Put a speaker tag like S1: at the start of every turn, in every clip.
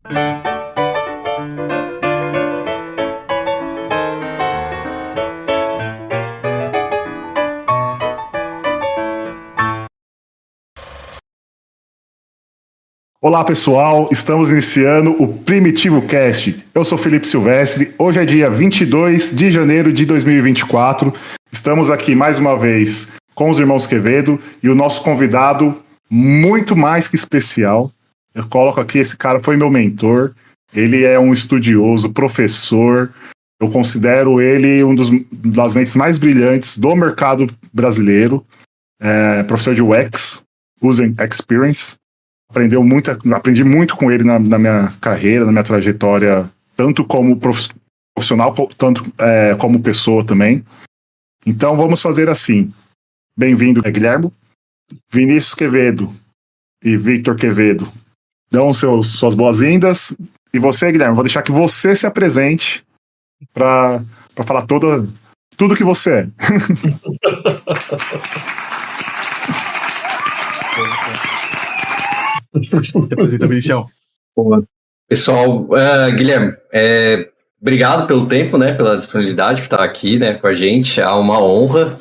S1: Olá pessoal, estamos iniciando o Primitivo Cast. Eu sou Felipe Silvestre, hoje é dia 22 de janeiro de 2024. Estamos aqui mais uma vez com os irmãos Quevedo e o nosso convidado muito mais que especial. Eu coloco aqui, esse cara foi meu mentor, ele é um estudioso, professor, eu considero ele das mentes mais brilhantes do mercado brasileiro, professor de UX, User Experience. Aprendi muito com ele na minha carreira, na minha trajetória, tanto como profissional, tanto como pessoa também. Então vamos fazer assim. Bem-vindo, Guilherme, Vinícius Quevedo e Victor Quevedo. Dão suas boas-vindas. E você, Guilherme, vou deixar que você se apresente para falar tudo que você é.
S2: Apresenta, Vinicião.
S3: Pessoal, Guilherme, obrigado pelo tempo, né, pela disponibilidade por estar aqui, né, com a gente, é uma honra.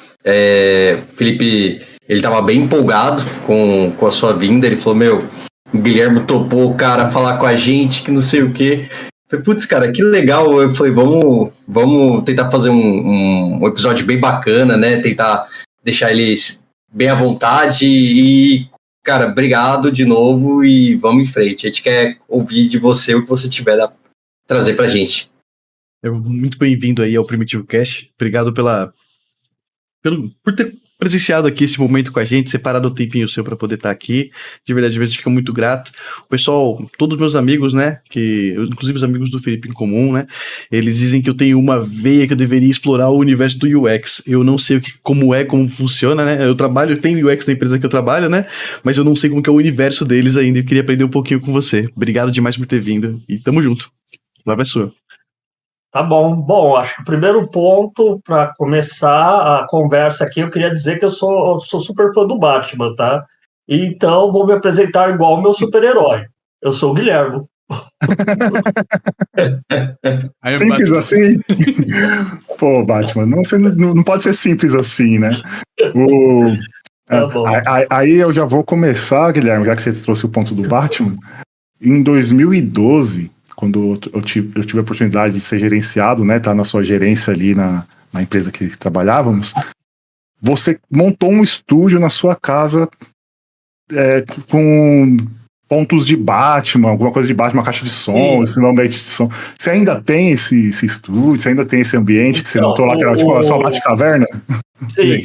S3: Felipe, ele estava bem empolgado com a sua vinda, ele falou, o Guilherme topou, cara, falar com a gente, que não sei o quê. Eu falei, putz, cara, que legal. Eu falei, vamos tentar fazer um episódio bem bacana, né, tentar deixar eles bem à vontade e... Cara, obrigado de novo e vamos em frente. A gente quer ouvir de você o que você tiver a trazer pra gente.
S2: Muito bem-vindo aí ao Primitivo Cast. Obrigado por ter presenciado aqui esse momento com a gente, separado o tempinho seu para poder estar aqui. De verdade, a gente fica muito grato. O pessoal, todos os meus amigos, né, inclusive os amigos do Felipe em comum, né, eles dizem que eu tenho uma veia que eu deveria explorar o universo do UX. Eu não sei como funciona, né, eu tenho UX na empresa que eu trabalho, né, mas eu não sei como que é o universo deles ainda. Eu queria aprender um pouquinho com você. Obrigado demais por ter vindo e tamo junto. Lá vai sua.
S4: Tá bom. Bom, acho que o primeiro ponto para começar a conversa aqui, eu queria dizer que eu sou super fã do Batman, tá? Então, vou me apresentar igual o meu super-herói. Eu sou o Guilherme.
S1: Simples assim? Pô, Batman, não pode ser simples assim, né? Aí eu já vou começar, Guilherme, já que você trouxe o ponto do Batman. Em 2012... quando eu tive a oportunidade de ser gerenciado, né, tá na sua gerência ali na empresa que trabalhávamos, você montou um estúdio na sua casa com pontos de Batman, alguma coisa de Batman, uma caixa de som, esse ambiente de som. Você ainda tem esse estúdio? Você ainda tem esse ambiente que você montou lá, que era tipo a sua Batcaverna?
S4: Sim.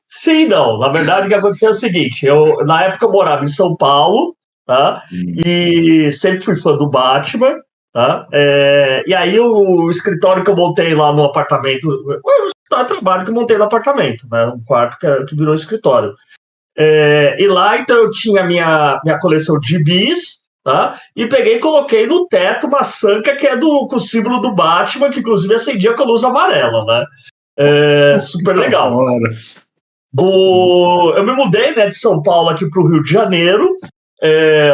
S4: Sim, não. Na verdade, o que aconteceu é o seguinte, na época eu morava em São Paulo, tá? E sempre fui fã do Batman, tá? E aí o escritório que eu montei lá no apartamento, o trabalho que eu montei no apartamento, né? Um quarto que virou escritório. E lá, então, eu tinha minha coleção de gibis, tá? E peguei e coloquei no teto uma sanca que é com o símbolo do Batman, que inclusive acendia com a luz amarela, né? Super legal. Eu me mudei, né, de São Paulo aqui para o Rio de Janeiro.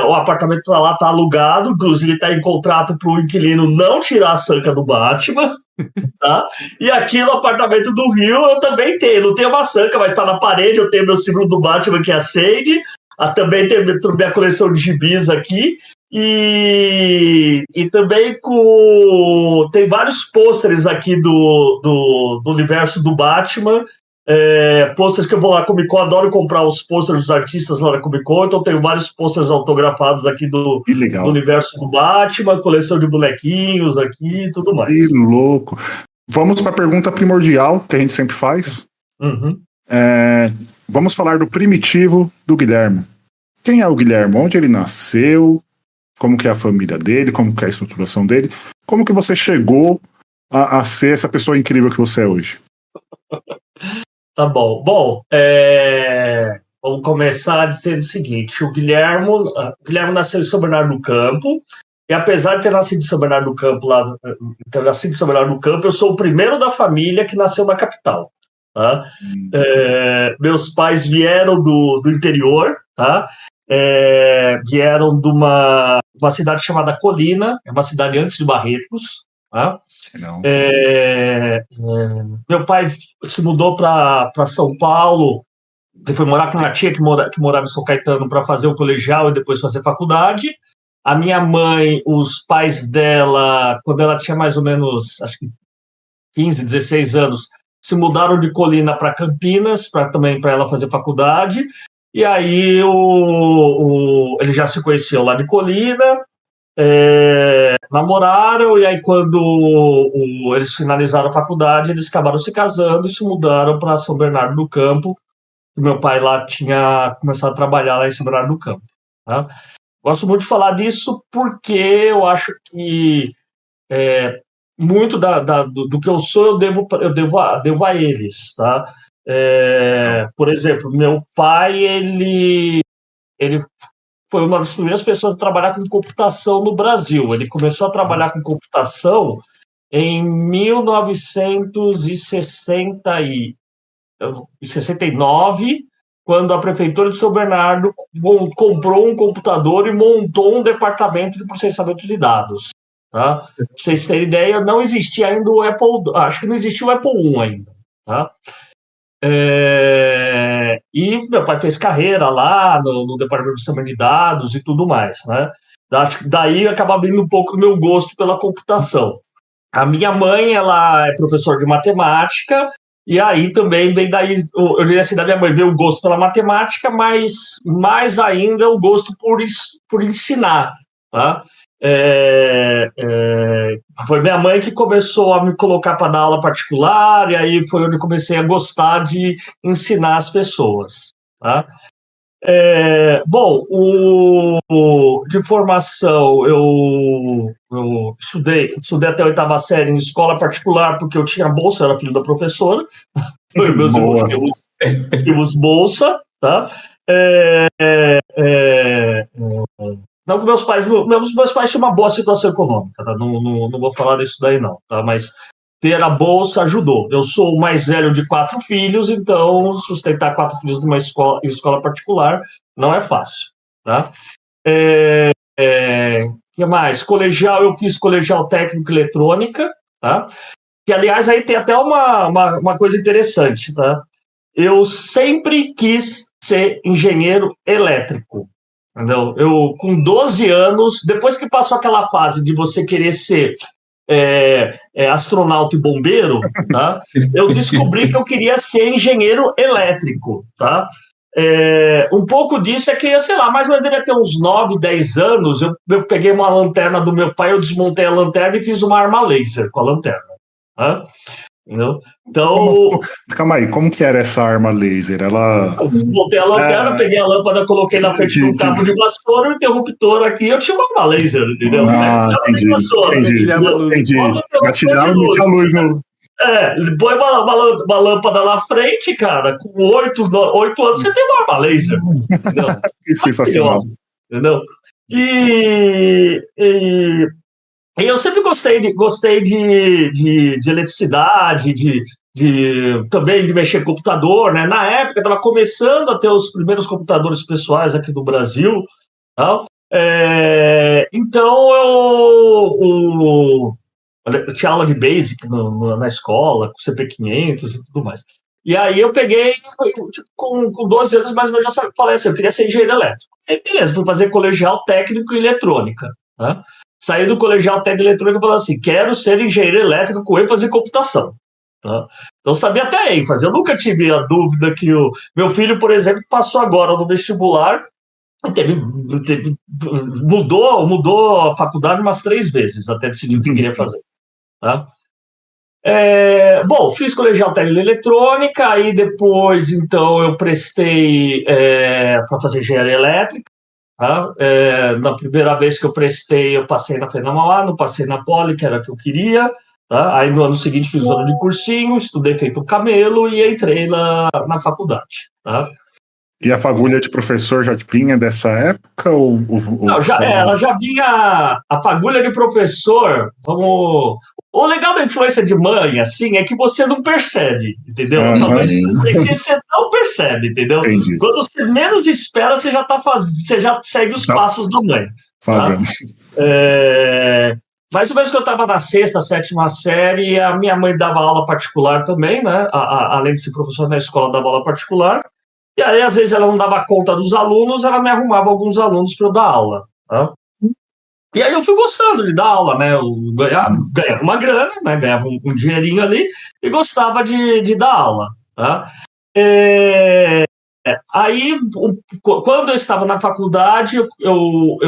S4: O apartamento tá alugado, inclusive tá em contrato para o inquilino não tirar a sanca do Batman, tá? E aqui no apartamento do Rio eu também tenho, não tenho uma sanca, mas tá na parede, eu tenho meu símbolo do Batman que acende, também tenho minha coleção de gibis aqui, e também tem vários pôsteres aqui do universo do Batman. Pôsteres que eu vou lá na Comic Con, adoro comprar os pôsteres dos artistas lá na Comic Con, então tenho vários pôsteres autografados aqui do universo do Batman, coleção de bonequinhos aqui e tudo mais.
S1: Que louco! Vamos para a pergunta primordial que a gente sempre faz. Vamos falar do primitivo do Guilherme. Quem é o Guilherme? Onde ele nasceu? Como que é a família dele? Como que é a estruturação dele? Como que você chegou a ser essa pessoa incrível que você é hoje?
S4: Tá bom. Bom, vamos começar dizendo o seguinte. O Guilherme nasceu em São Bernardo do Campo, e apesar de ter nascido em São Bernardo do Campo, eu sou o primeiro da família que nasceu na capital. Tá? Meus pais vieram do interior, tá? vieram de uma cidade chamada Colina, é uma cidade antes de Barretos. Tá? Meu pai se mudou para São Paulo, ele foi morar com uma tia que morava em São Caetano para fazer o colegial e depois fazer faculdade. A minha mãe, os pais dela, quando ela tinha mais ou menos, acho que 15, 16 anos, se mudaram de Colina para Campinas, também para ela fazer faculdade. E aí ele já se conheceu lá de Colina, namoraram, e aí quando eles finalizaram a faculdade, eles acabaram se casando e se mudaram para São Bernardo do Campo. Meu pai lá tinha começado a trabalhar lá em São Bernardo do Campo. Tá? Gosto muito de falar disso porque eu acho que muito do que eu sou eu devo a eles. Tá? Por exemplo, meu pai, ele foi uma das primeiras pessoas a trabalhar com computação no Brasil. Ele começou a trabalhar com computação em 1969, quando a Prefeitura de São Bernardo comprou um computador e montou um departamento de processamento de dados. Tá? Pra vocês terem ideia, não existia ainda o Apple, acho que não existia o Apple I ainda. Tá? E meu pai fez carreira lá no departamento de processamento de dados e tudo mais. Né? Daí acaba abrindo um pouco o meu gosto pela computação. A minha mãe, ela é professora de matemática, e aí também vem daí, eu diria assim, da minha mãe, veio o gosto pela matemática, mas mais ainda o gosto por ensinar. Tá? Foi minha mãe que começou a me colocar para dar aula particular, e aí foi onde eu comecei a gostar de ensinar as pessoas. Tá? Bom, de formação, eu estudei até a 8ª série em escola particular, porque eu tinha bolsa, eu era filho da professora. Meus irmãos tínhamos bolsa, tá? Não que meus pais tinham uma boa situação econômica, tá? Não vou falar disso daí não, tá? Mas ter a bolsa ajudou. Eu sou o mais velho de 4 filhos, então sustentar 4 filhos numa escola particular não é fácil. Tá? Que mais? Colegial, eu fiz colegial técnico em eletrônica, tá? Que, aliás, aí tem até uma coisa interessante. Tá? Eu sempre quis ser engenheiro elétrico. Entendeu? Eu, com 12 anos, depois que passou aquela fase de você querer ser astronauta e bombeiro, tá? Eu descobri que eu queria ser engenheiro elétrico, tá? Um pouco disso é que, sei lá, mais ou menos devia ter uns 9, 10 anos, eu peguei uma lanterna do meu pai, eu desmontei a lanterna e fiz uma arma laser com a lanterna. Tá? Entendeu? Então.
S1: Calma aí, como que era essa arma laser?
S4: Eu desmontei a lanterna, peguei a lâmpada, coloquei na frente de um cabo de vassoura, um interruptor aqui, eu tinha uma arma laser, entendeu?
S1: Entendi. Gatilhava e metia a luz no.
S4: Põe uma lâmpada na frente, cara, com 8 anos você tem uma arma laser. Entendeu?
S1: Que sensacional.
S4: Entendeu? E eu sempre gostei de eletricidade, também de mexer com computador, né? Na época, estava começando a ter os primeiros computadores pessoais aqui no Brasil. Tá? Então, eu tinha aula de Basic na escola, com CP500 e tudo mais. E aí eu peguei, com 12 anos mais ou menos, já falei assim, eu queria ser engenheiro elétrico. Aí, beleza, fui fazer colegial técnico em eletrônica. Tá? Saí do colegial técnico em eletrônica e falei assim, quero ser engenheiro elétrico com ênfase em computação. Tá? Então, sabia até a ênfase. Eu nunca tive a dúvida que o meu filho, por exemplo, passou agora no vestibular, mudou a faculdade umas 3 vezes até decidir o que queria fazer. Tá? Bom, fiz colegial técnico em eletrônica, aí depois, então, eu prestei para fazer engenharia elétrica. Tá? Na primeira vez que eu prestei, eu passei na FENAMA, não passei na Poli, que era a que eu queria. Tá? Aí no ano seguinte fiz 1 ano de cursinho, estudei feito camelo e entrei na faculdade. Tá?
S1: E a fagulha de professor já vinha dessa época?
S4: Não, ela já vinha. A fagulha de professor, o legal da influência de mãe, assim, é que você não percebe, entendeu? Talvez você não percebe, entendeu?
S1: Entendi.
S4: Quando você menos espera, você já você já segue os passos da mãe.
S1: Fazendo.
S4: Mais ou menos que eu estava na 6ª, 7ª série, a minha mãe dava aula particular também, né? Além de ser professora na escola, dava aula particular. E aí, às vezes, ela não dava conta dos alunos, ela me arrumava alguns alunos para eu dar aula. Tá? E aí eu fui gostando de dar aula, né? Eu ganhava uma grana, né? Ganhava um dinheirinho ali e gostava de dar aula. Tá? Aí, quando eu estava na faculdade, eu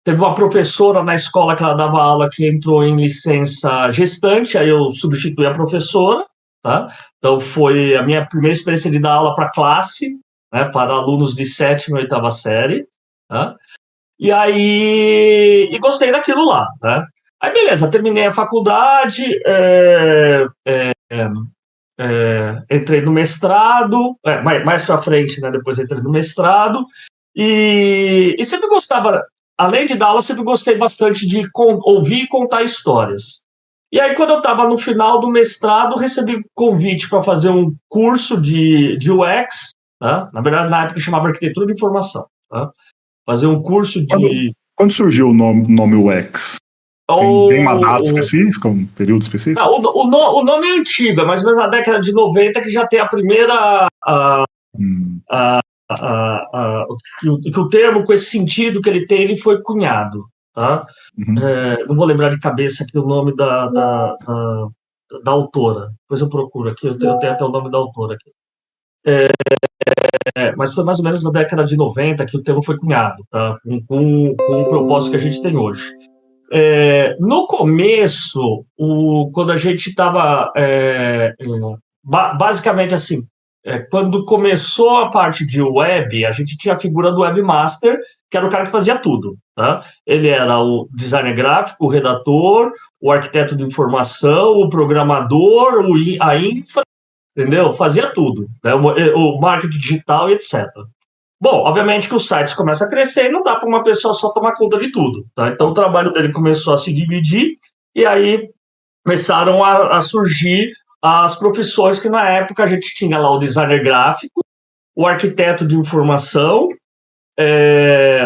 S4: teve uma professora na escola que ela dava aula que entrou em licença gestante, aí eu substituí a professora, tá? Então foi a minha primeira experiência de dar aula para classe, né, para alunos de 7ª e 8ª série, tá? E aí gostei daquilo lá, né? Aí beleza, terminei a faculdade, entrei no mestrado, mais para frente, né? Depois entrei no mestrado e sempre gostava. Além de dar aula, sempre gostei bastante de ouvir e contar histórias. E aí, quando eu estava no final do mestrado, recebi convite para fazer um curso de UX, tá? Na verdade, na época chamava Arquitetura de Informação. Tá? Fazer um curso de...
S1: Quando surgiu o nome UX? Tem uma data específica, um período específico?
S4: Não, o nome é antigo, é mais ou menos na década de 90 que já tem a primeira... que o termo, com esse sentido que ele tem, ele foi cunhado. Tá? Não vou lembrar de cabeça aqui o nome da autora. Depois eu procuro aqui, eu tenho até o nome da autora aqui. Mas foi mais ou menos na década de 90 que o termo foi cunhado, tá? com o propósito que a gente tem hoje. No começo, quando a gente estava... basicamente assim, quando começou a parte de web, a gente tinha a figura do webmaster, que era o cara que fazia tudo. Tá? Ele era o designer gráfico, o redator, o arquiteto de informação, o programador, a infra, entendeu? Fazia tudo, né? O marketing digital e etc. Bom, obviamente que os sites começam a crescer e não dá para uma pessoa só tomar conta de tudo. Tá? Então o trabalho dele começou a se dividir e aí começaram a surgir as profissões que na época a gente tinha lá o designer gráfico, o arquiteto de informação,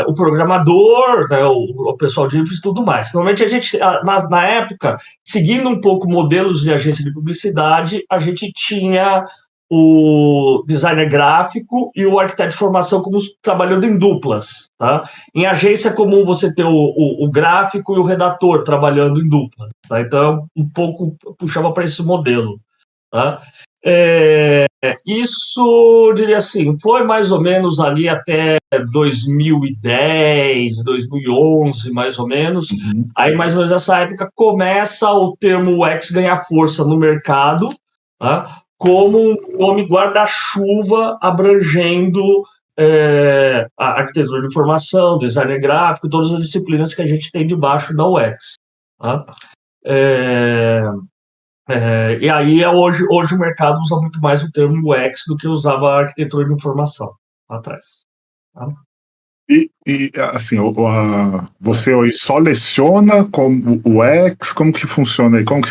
S4: o programador, né, o pessoal de infra e tudo mais. Normalmente a gente, na época, seguindo um pouco modelos de agência de publicidade, a gente tinha o designer gráfico e o arquiteto de formação como trabalhando em duplas. Tá? Em agência é comum você ter o gráfico e o redator trabalhando em dupla. Tá? Então, um pouco puxava para esse modelo. Tá? Isso, diria assim, foi mais ou menos ali até 2010, 2011, mais ou menos. Aí, mais ou menos nessa época, começa o termo UX ganhar força no mercado, tá? Como um nome guarda-chuva abrangendo a arquitetura de informação, design gráfico, todas as disciplinas que a gente tem debaixo da UX. Tá? E aí, hoje o mercado usa muito mais o termo UX do que usava a arquitetura de informação lá atrás. Tá?
S1: E assim, você hoje só leciona como UX? Como que funciona aí? Como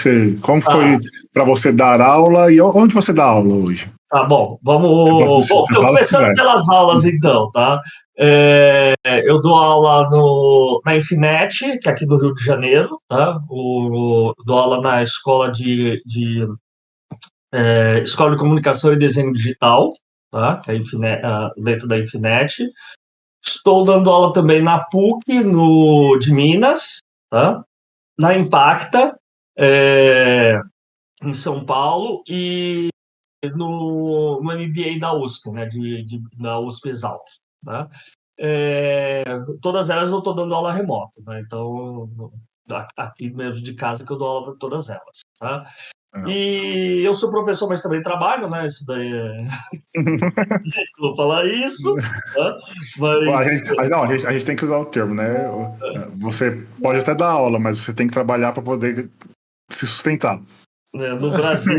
S1: foi para você dar aula e onde você dá aula hoje?
S4: Tá bom, estou começando pelas aulas então, tá? Eu dou aula na Infinet, que é aqui do Rio de Janeiro, tá? Dou aula na escola Escola de Comunicação e Desenho Digital, tá? Que é dentro da Infinet. Estou dando aula também na PUC, de Minas, tá? Na Impacta, em São Paulo, e no MBA da USP, né? Da USP Exalc. Tá? Todas elas eu estou dando aula remota, né? Então, aqui mesmo de casa que eu dou aula para todas elas. Tá? E eu sou professor, mas também trabalho, né? Isso daí vou falar isso. Tá? Mas...
S1: A gente tem que usar o termo, né? Você pode até dar aula, mas você tem que trabalhar para poder se sustentar.
S4: No Brasil,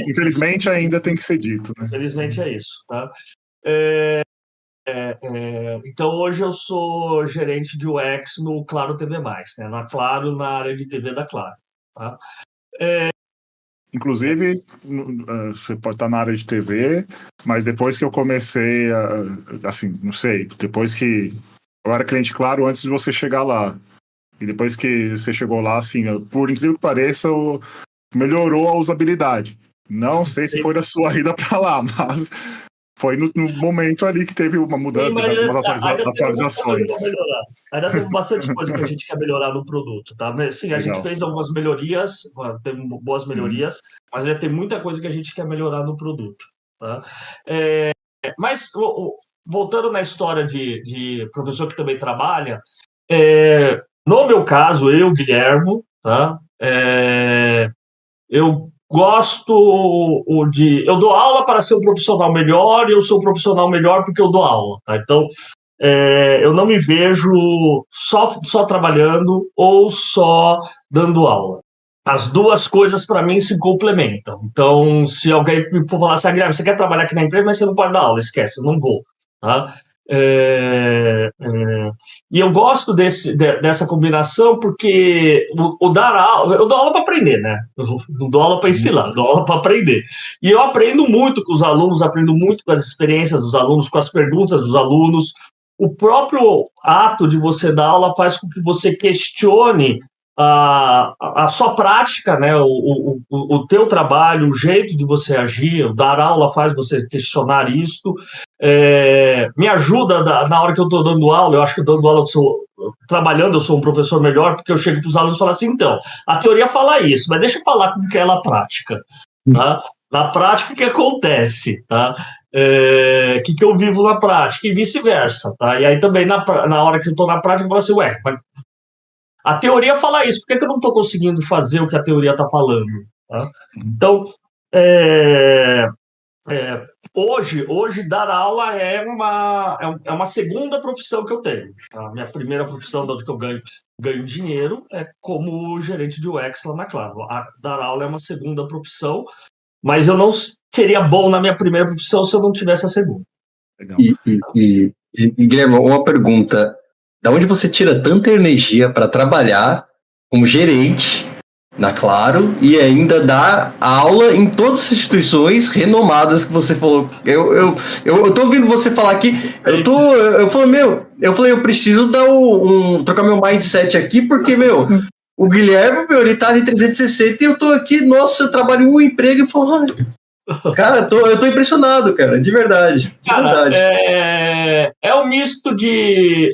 S1: infelizmente ainda tem que ser dito, né?
S4: Infelizmente é isso, tá? Então hoje eu sou gerente de UX no Claro TV+, né? Na Claro, na área de TV da Claro, tá?
S1: inclusive, você pode estar na área de TV, mas depois que eu comecei assim, não sei, depois que eu era cliente Claro antes de você chegar lá. E depois que você chegou lá, assim, por incrível que pareça, melhorou a usabilidade. Não sei se foi da sua ida para lá, mas foi no momento ali que teve uma
S4: Sim,
S1: mudança,
S4: mas
S1: umas
S4: ainda teve muita coisa
S1: atualizações.
S4: para melhorar. Ainda tem bastante coisa que a gente quer melhorar no produto, tá? Sim, a gente
S1: Legal.
S4: fez algumas melhorias, tem boas melhorias, mas ainda tem muita coisa que a gente quer melhorar no produto, tá? Mas, voltando na história de professor que também trabalha, no meu caso, eu, Guilhermo, tá? Eu gosto eu dou aula para ser um profissional melhor e eu sou um profissional melhor porque eu dou aula, tá? Então, eu não me vejo só trabalhando ou só dando aula. As duas coisas, para mim, se complementam. Então, se alguém me for falar assim, Guilherme, você quer trabalhar aqui na empresa, mas você não pode dar aula, esquece, eu não vou. Tá? E eu gosto dessa combinação porque o dar aula, eu dou aula para aprender, né? Eu não dou aula para ensinar, eu dou aula para aprender. E eu aprendo muito com os alunos, aprendo muito com as experiências dos alunos, com as perguntas dos alunos. O próprio ato de você dar aula faz com que você questione a sua prática, né? O teu trabalho, o jeito de você agir. O dar aula faz você questionar isso. Me ajuda na hora que eu estou dando aula. Eu acho que dando aula, trabalhando, eu sou um professor melhor, porque eu chego para os alunos e falo assim: então, a teoria fala isso, mas deixa eu falar como que é ela prática. Tá? Na prática, o que acontece? Tá? Que eu vivo na prática e vice-versa, tá? E aí também na hora que eu estou na prática eu falo assim, mas a teoria fala isso, por que eu não estou conseguindo fazer o que a teoria está falando? Tá? Então, hoje dar aula é uma segunda profissão que eu tenho. A minha primeira profissão, de onde que eu ganho dinheiro, é como gerente de UX lá na Claro. Dar aula é uma segunda profissão, mas eu não seria bom na minha primeira profissão se eu não tivesse a segunda.
S1: Legal.
S3: E Guilherme, uma pergunta. Da onde você tira tanta energia para trabalhar como gerente na Claro e ainda dar aula em todas as instituições renomadas que você falou? Eu tô ouvindo você falar aqui, eu preciso dar trocar meu mindset aqui, porque, o Guilherme, ele tá em 360 e eu tô aqui, nossa, eu trabalho em um emprego e falo, cara, eu tô impressionado, cara, de verdade.
S4: Cara, é um misto de...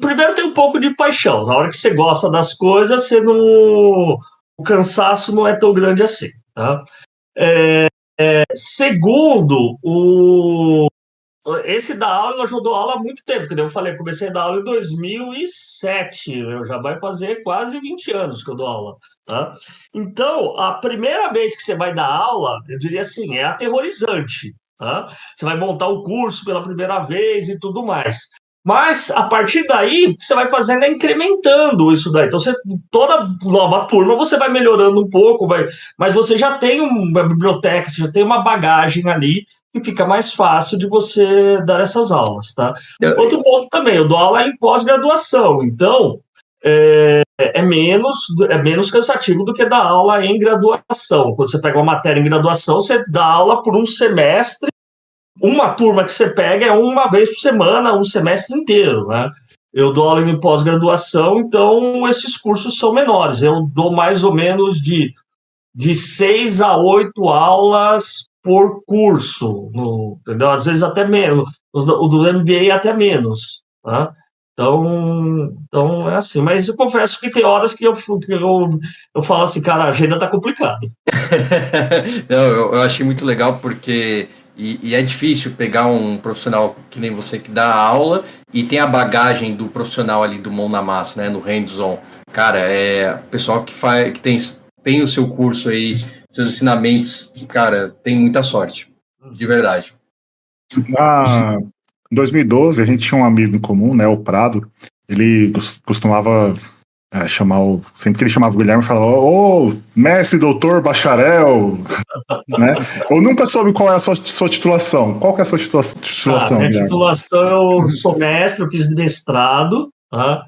S4: Primeiro tem um pouco de paixão. Na hora que você gosta das coisas, o cansaço não é tão grande assim. Tá? Segundo, esse da aula, eu já dou aula há muito tempo. Que eu falei, comecei a dar aula em 2007. Já vai fazer quase 20 anos que eu dou aula. Tá? Então, a primeira vez que você vai dar aula, eu diria assim, é aterrorizante. Tá? Você vai montar um curso pela primeira vez e tudo mais. Mas, a partir daí, o que você vai fazendo é incrementando isso daí. Então, toda nova turma, você vai melhorando um pouco, mas você já tem uma biblioteca, você já tem uma bagagem ali que fica mais fácil de você dar essas aulas, tá? Outro ponto também, eu dou aula em pós-graduação, então é menos cansativo do que dar aula em graduação. Quando você pega uma matéria em graduação, você dá aula por um semestre. Uma turma que você pega é uma vez por semana, um semestre inteiro, né? Eu dou aula em pós-graduação, então esses cursos são menores. Eu dou mais ou menos de 6 a 8 aulas por curso, entendeu? Às vezes até menos. O do MBA até menos, tá? Então é assim. Mas eu confesso que tem horas que eu falo assim, cara, a agenda tá complicada.
S3: Não, eu achei muito legal porque é difícil pegar um profissional que nem você que dá aula e tem a bagagem do profissional ali do mão na massa, né, no hands-on. Cara, pessoal que tem o seu curso aí, seus ensinamentos, cara, tem muita sorte, de verdade.
S1: Em 2012, a gente tinha um amigo em comum, né, o Prado. Ele costumava sempre que ele chamava o Guilherme, falava, ô, mestre, doutor, bacharel, né? Eu nunca soube qual é a sua titulação. Qual que é a sua titulação,
S4: minha
S1: Guilherme?
S4: titulação, eu sou mestre, eu fiz mestrado, tá?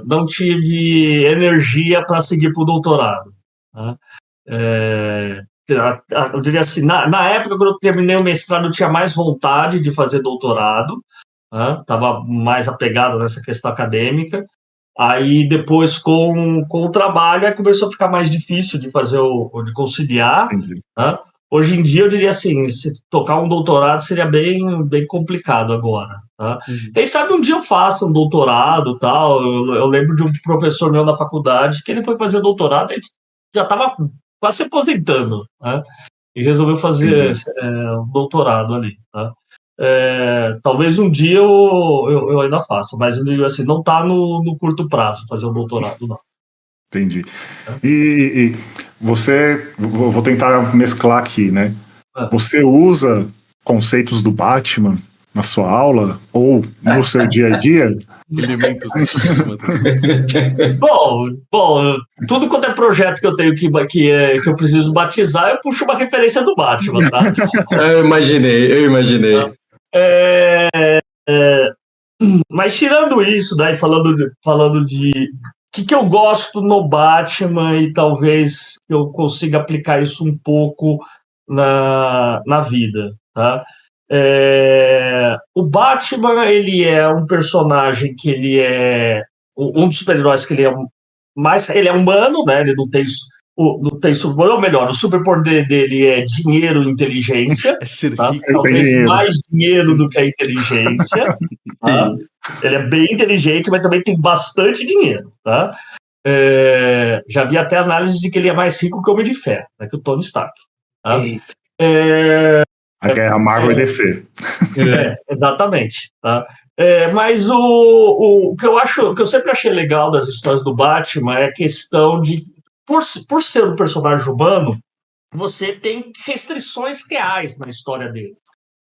S4: Não tive energia para seguir para o doutorado. Né? Eu diria assim, na época, quando eu terminei o mestrado, eu tinha mais vontade de fazer doutorado, estava mais apegado nessa questão acadêmica. Aí, depois, com o trabalho, aí começou a ficar mais difícil de fazer de conciliar.
S1: Entendi.
S4: Né? Hoje em dia, eu diria assim, se tocar um doutorado seria bem, bem complicado agora. Tá? Quem sabe um dia eu faça um doutorado tal. Eu lembro de um professor meu na faculdade que ele foi fazer doutorado, ele já estava quase se aposentando, né? E resolveu fazer um doutorado ali. Tá? Talvez um dia eu ainda faça, mas eu digo assim, não está no curto prazo fazer um doutorado, não.
S1: Entendi. E você, vou tentar mesclar aqui, né? Você usa conceitos do Batman na sua aula ou no seu dia a dia?
S2: Elementos do sistema também.
S4: Bom, tudo quanto é projeto que eu tenho que eu preciso batizar, eu puxo uma referência do Batman, tá?
S3: Eu imaginei.
S4: Mas tirando isso, daí falando de que eu gosto no Batman e talvez eu consiga aplicar isso um pouco na vida, tá? O Batman, ele é um personagem que ele é um dos super-heróis que ele é humano, né? Ele não tem ou melhor, o superpoder dele é dinheiro e inteligência.
S2: É ser
S4: Tá?
S2: rico.
S4: Talvez mais dinheiro do que a inteligência. Tá? Ele é bem inteligente, mas também tem bastante dinheiro. Tá? Já vi até análise de que ele é mais rico que o Homem de Ferro, né? Que o Tony Stark. Tá?
S1: A guerra Marvel e DC.
S4: Exatamente. Tá? Mas o que eu sempre achei legal das histórias do Batman é a questão de, por ser um personagem humano, você tem restrições reais na história dele.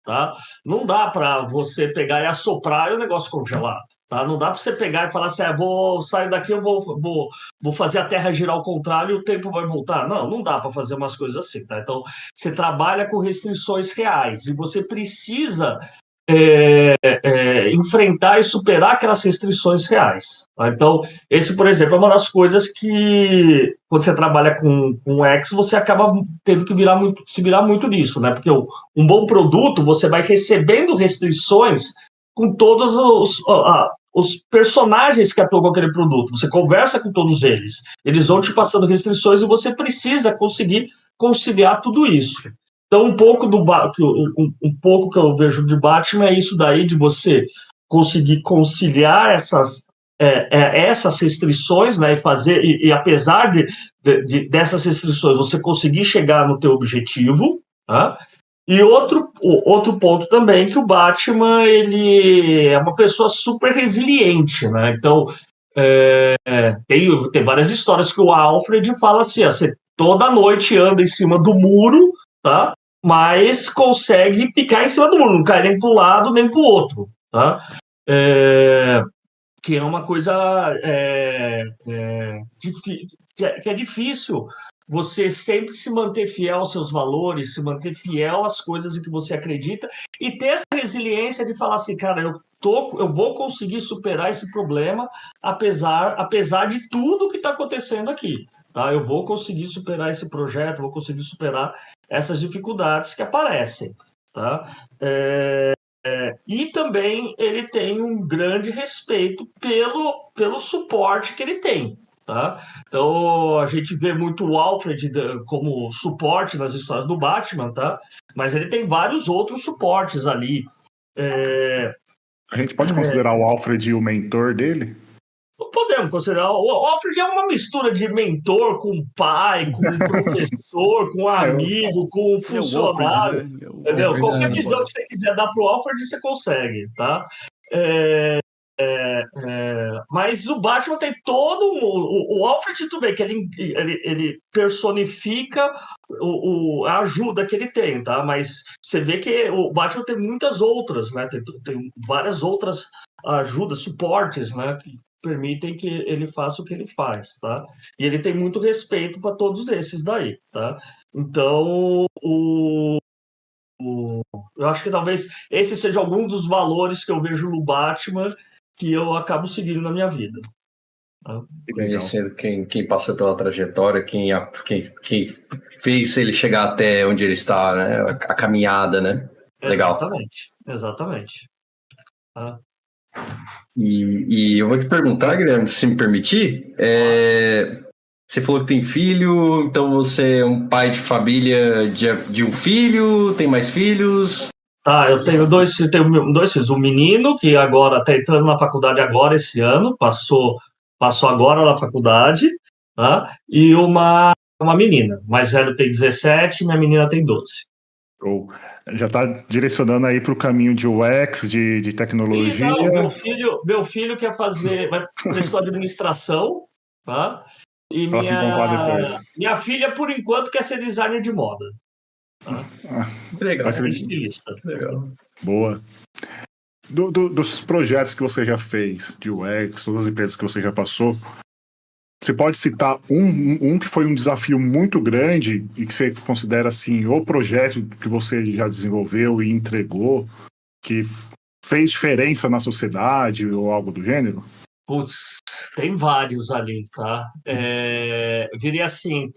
S4: Tá? Não dá para você pegar e assoprar e o negócio congelar. Tá? Não dá para você pegar e falar assim, vou sair daqui, eu vou fazer a Terra girar ao contrário e o tempo vai voltar. Não dá para fazer umas coisas assim. Tá? Então, você trabalha com restrições reais e você precisa enfrentar e superar aquelas restrições reais. Tá? Então, esse, por exemplo, é uma das coisas que, quando você trabalha com o X, você acaba tendo que se virar muito nisso, né? Porque um bom produto, você vai recebendo restrições com todos os personagens que atuam com aquele produto. Você conversa com todos eles. Eles vão te passando restrições e você precisa conseguir conciliar tudo isso. Então, um pouco que eu vejo de Batman é isso daí, de você conseguir conciliar essas restrições, né, e apesar dessas restrições, você conseguir chegar no teu objetivo, tá? E outro ponto também, que o Batman, ele é uma pessoa super resiliente, né? Então, tem várias histórias que o Alfred fala assim, você toda noite anda em cima do muro, tá? Mas consegue picar em cima do muro, não cai nem para um lado nem para o outro. Tá? Que é uma coisa que é difícil você sempre se manter fiel aos seus valores, se manter fiel às coisas em que você acredita e ter essa resiliência de falar assim, cara, eu vou conseguir superar esse problema apesar de tudo que está acontecendo aqui. Tá? Eu vou conseguir superar esse projeto, vou conseguir superar essas dificuldades que aparecem. Tá? E também ele tem um grande respeito pelo suporte que ele tem. Tá? Então, a gente vê muito o Alfred como suporte nas histórias do Batman, tá? Mas ele tem vários outros suportes ali.
S1: A gente pode considerar o Alfred o mentor dele?
S4: Podemos considerar. O Alfred é uma mistura de mentor com pai, com professor, com amigo, com funcionário.
S2: Alfred, né?
S4: Entendeu? Qualquer visão que você quiser dar para o Alfred, você consegue. Tá? Mas o Batman tem todo o Alfred, tudo bem, que ele personifica a ajuda que ele tem, tá? Mas você vê que o Batman tem muitas outras, né? Tem várias outras ajudas, suportes, né? Que permitem que ele faça o que ele faz, tá? E ele tem muito respeito para todos esses daí, tá? Então, eu acho que talvez esse seja algum dos valores que eu vejo no Batman que eu acabo seguindo na minha vida.
S1: Que legal.
S3: Conhecendo quem passou pela trajetória, quem fez ele chegar até onde ele está, né? A caminhada, né? Legal.
S4: Exatamente.
S3: E eu vou te perguntar, Guilherme, se me permitir, você falou que tem filho, então você é um pai de família de um filho, tem mais filhos?
S4: Tá, eu tenho dois filhos. Um menino que agora está entrando na faculdade agora esse ano, passou agora na faculdade, tá? E uma menina. O mais velho tem 17, minha menina tem 12.
S1: Ou já está direcionando aí para o caminho de UX, de tecnologia.
S4: E não, meu filho vai prestar administração, tá? E
S1: Para se encontrar depois.
S4: minha filha, por enquanto, quer ser designer de moda. Tá?
S3: Legal.
S1: Vai ser
S4: Estilista.
S3: Legal.
S1: Boa. Dos projetos que você já fez, de UX, todas as empresas que você já passou, você pode citar um que foi um desafio muito grande e que você considera assim, o projeto que você já desenvolveu e entregou, que fez diferença na sociedade ou algo do gênero?
S4: Putz, tem vários ali, tá? Eu diria assim,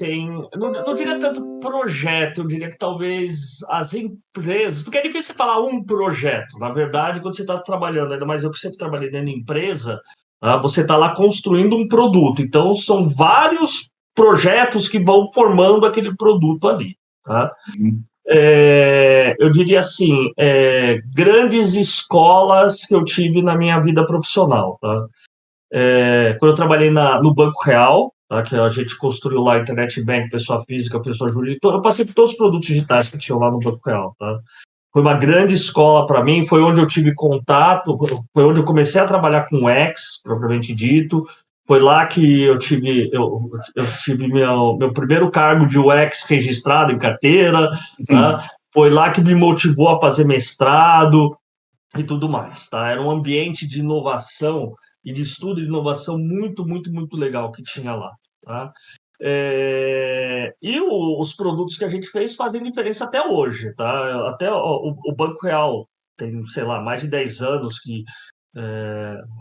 S4: não diria tanto projeto, eu diria que talvez as empresas, porque é difícil falar um projeto. Na verdade, quando você está trabalhando, ainda mais eu que sempre trabalhei dentro de empresa, você está lá construindo um produto. Então, são vários projetos que vão formando aquele produto ali, tá? Eu diria assim, grandes escolas que eu tive na minha vida profissional, tá? Quando eu trabalhei no Banco Real, tá, que a gente construiu lá Internet Bank, pessoa física, pessoa jurídica, eu passei por todos os produtos digitais que tinham lá no Banco Real. Tá? Foi uma grande escola para mim, foi onde eu tive contato, foi onde eu comecei a trabalhar com o X, propriamente dito. Foi lá que eu tive meu primeiro cargo de UX registrado em carteira. Tá? Foi lá que me motivou a fazer mestrado e tudo mais. Tá? Era um ambiente de inovação e de estudo de inovação muito, muito, muito legal que tinha lá. Tá? E os produtos que a gente fez fazem diferença até hoje. Tá? Até o Banco Real tem, sei lá, mais de 10 anos que,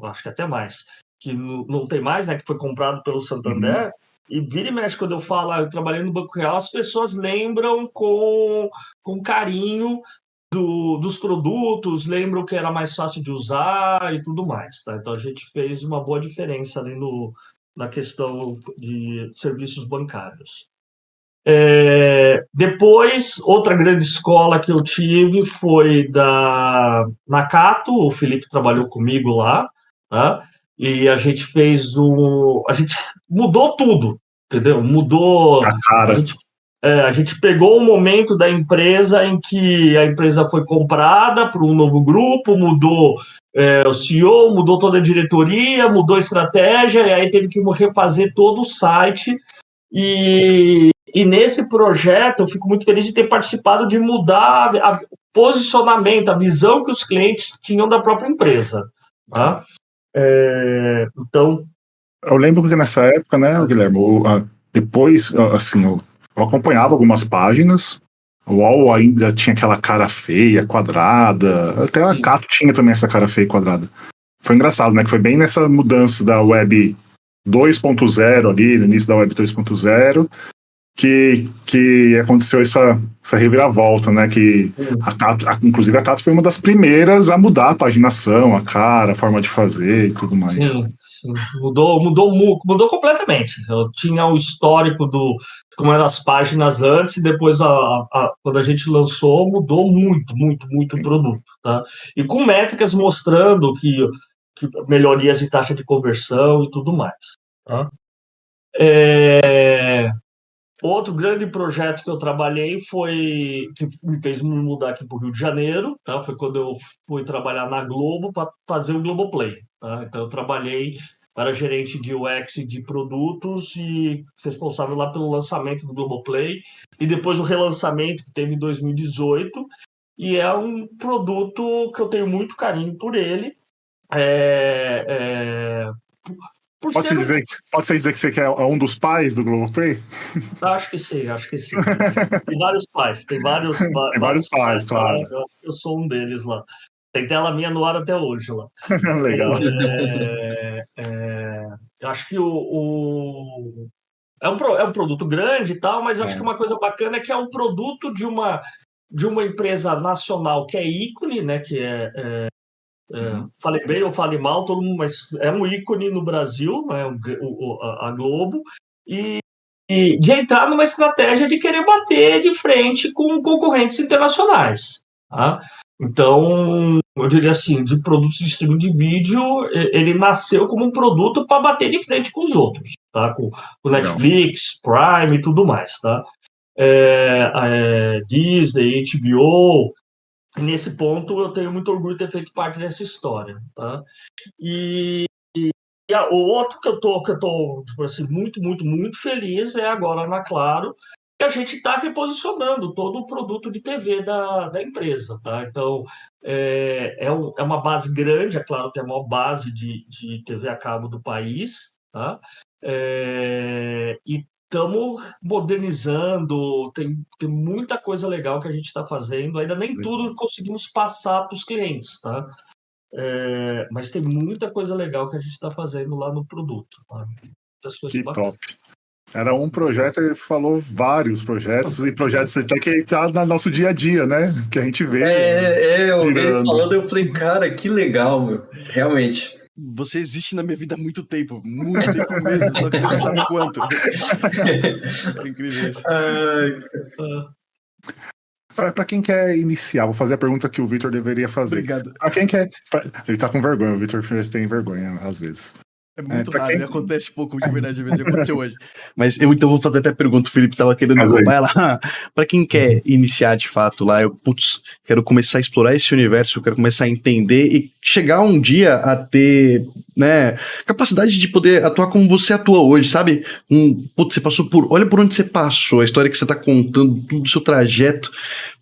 S4: acho que até mais, que não tem mais, né, que foi comprado pelo Santander. E vira e mexe, quando eu falo, eu trabalhei no Banco Real, as pessoas lembram com carinho dos produtos, lembram que era mais fácil de usar e tudo mais, tá? Então a gente fez uma boa diferença ali na questão de serviços bancários. Depois, outra grande escola que eu tive foi da Nakato, o Felipe trabalhou comigo lá, tá? E a gente a gente mudou tudo, entendeu? Mudou.
S1: A cara.
S4: A gente pegou o momento da empresa em que a empresa foi comprada por um novo grupo, mudou o CEO, mudou toda a diretoria, mudou a estratégia, e aí teve que refazer todo o site. E nesse projeto eu fico muito feliz de ter participado de mudar o posicionamento, a visão que os clientes tinham da própria empresa. Tá? Então.
S1: Eu lembro que nessa época, né, Guilherme, depois, assim, eu acompanhava algumas páginas, o UOL ainda tinha aquela cara feia, quadrada, até a Cato tinha também essa cara feia e quadrada. Foi engraçado, né, que foi bem nessa mudança da Web 2.0 ali, no início da Web 2.0, que aconteceu essa reviravolta, né, que inclusive a Cato foi uma das primeiras a mudar a paginação, a cara, a forma de fazer e tudo mais.
S4: Sim. Mudou completamente. Eu tinha o histórico como eram as páginas antes e depois, quando a gente lançou, mudou muito, muito, muito o produto. Tá? E com métricas mostrando que melhorias de taxa de conversão e tudo mais. Tá? Outro grande projeto que eu trabalhei que me fez me mudar aqui para o Rio de Janeiro, tá? Foi quando eu fui trabalhar na Globo para fazer o Globoplay. Tá? Então, eu trabalhei para gerente de UX de produtos e responsável lá pelo lançamento do Globoplay e depois o relançamento que teve em 2018. E é um produto que eu tenho muito carinho por ele.
S1: Pode-se dizer que você é um dos pais do Globoplay?
S4: Acho que sim. Tem vários pais,
S1: Tem vários pais, claro.
S4: Eu acho que eu sou um deles lá. Tem tela minha no ar até hoje lá.
S1: Legal.
S4: Eu acho que é um produto grande e tal, mas eu acho que uma coisa bacana é que é um produto de uma empresa nacional que é ícone, né? Que falei bem ou falei mal, todo mundo, mas é um ícone no Brasil, né? A Globo, e de entrar numa estratégia de querer bater de frente com concorrentes internacionais. Tá? Então, eu diria assim, de produtos de streaming de vídeo, ele nasceu como um produto para bater de frente com os outros, tá? Com Netflix, Prime e tudo mais, tá? Disney, HBO. Nesse ponto, eu tenho muito orgulho de ter feito parte dessa história, tá? E o outro que eu tô tipo assim, muito, muito, muito feliz é agora na Claro, que a gente está reposicionando todo o produto de TV da empresa, tá? Então, é uma base grande, a Claro tem a maior base de TV a cabo do país, tá? E estamos modernizando, tem muita coisa legal que a gente está fazendo, ainda nem tudo conseguimos passar para os clientes, tá? Mas tem muita coisa legal que a gente está fazendo lá no produto. Tá?
S1: Que top. Era um projeto, ele falou vários projetos, e projetos até que tá no nosso dia a dia, né? Que a gente vê.
S3: Eu falando, eu falei, cara, que legal, meu. Realmente.
S2: Você existe na minha vida há muito tempo mesmo, só que você não sabe quanto. É incrível isso.
S1: Para quem quer iniciar, vou fazer a pergunta que o Victor deveria fazer.
S2: Obrigado.
S1: Para quem quer. Ele tá com vergonha, o Victor tem vergonha às vezes.
S2: É muito raro, e acontece pouco de verdade mesmo, aconteceu hoje. Mas eu então vou fazer até a pergunta, o Felipe tava querendo roubar lá. Pra quem quer iniciar de fato lá, quero começar a explorar esse universo, eu quero começar a entender e chegar um dia a ter, né, capacidade de poder atuar como você atua hoje, sabe? Você passou olha por onde você passou, a história que você tá contando, tudo o seu trajeto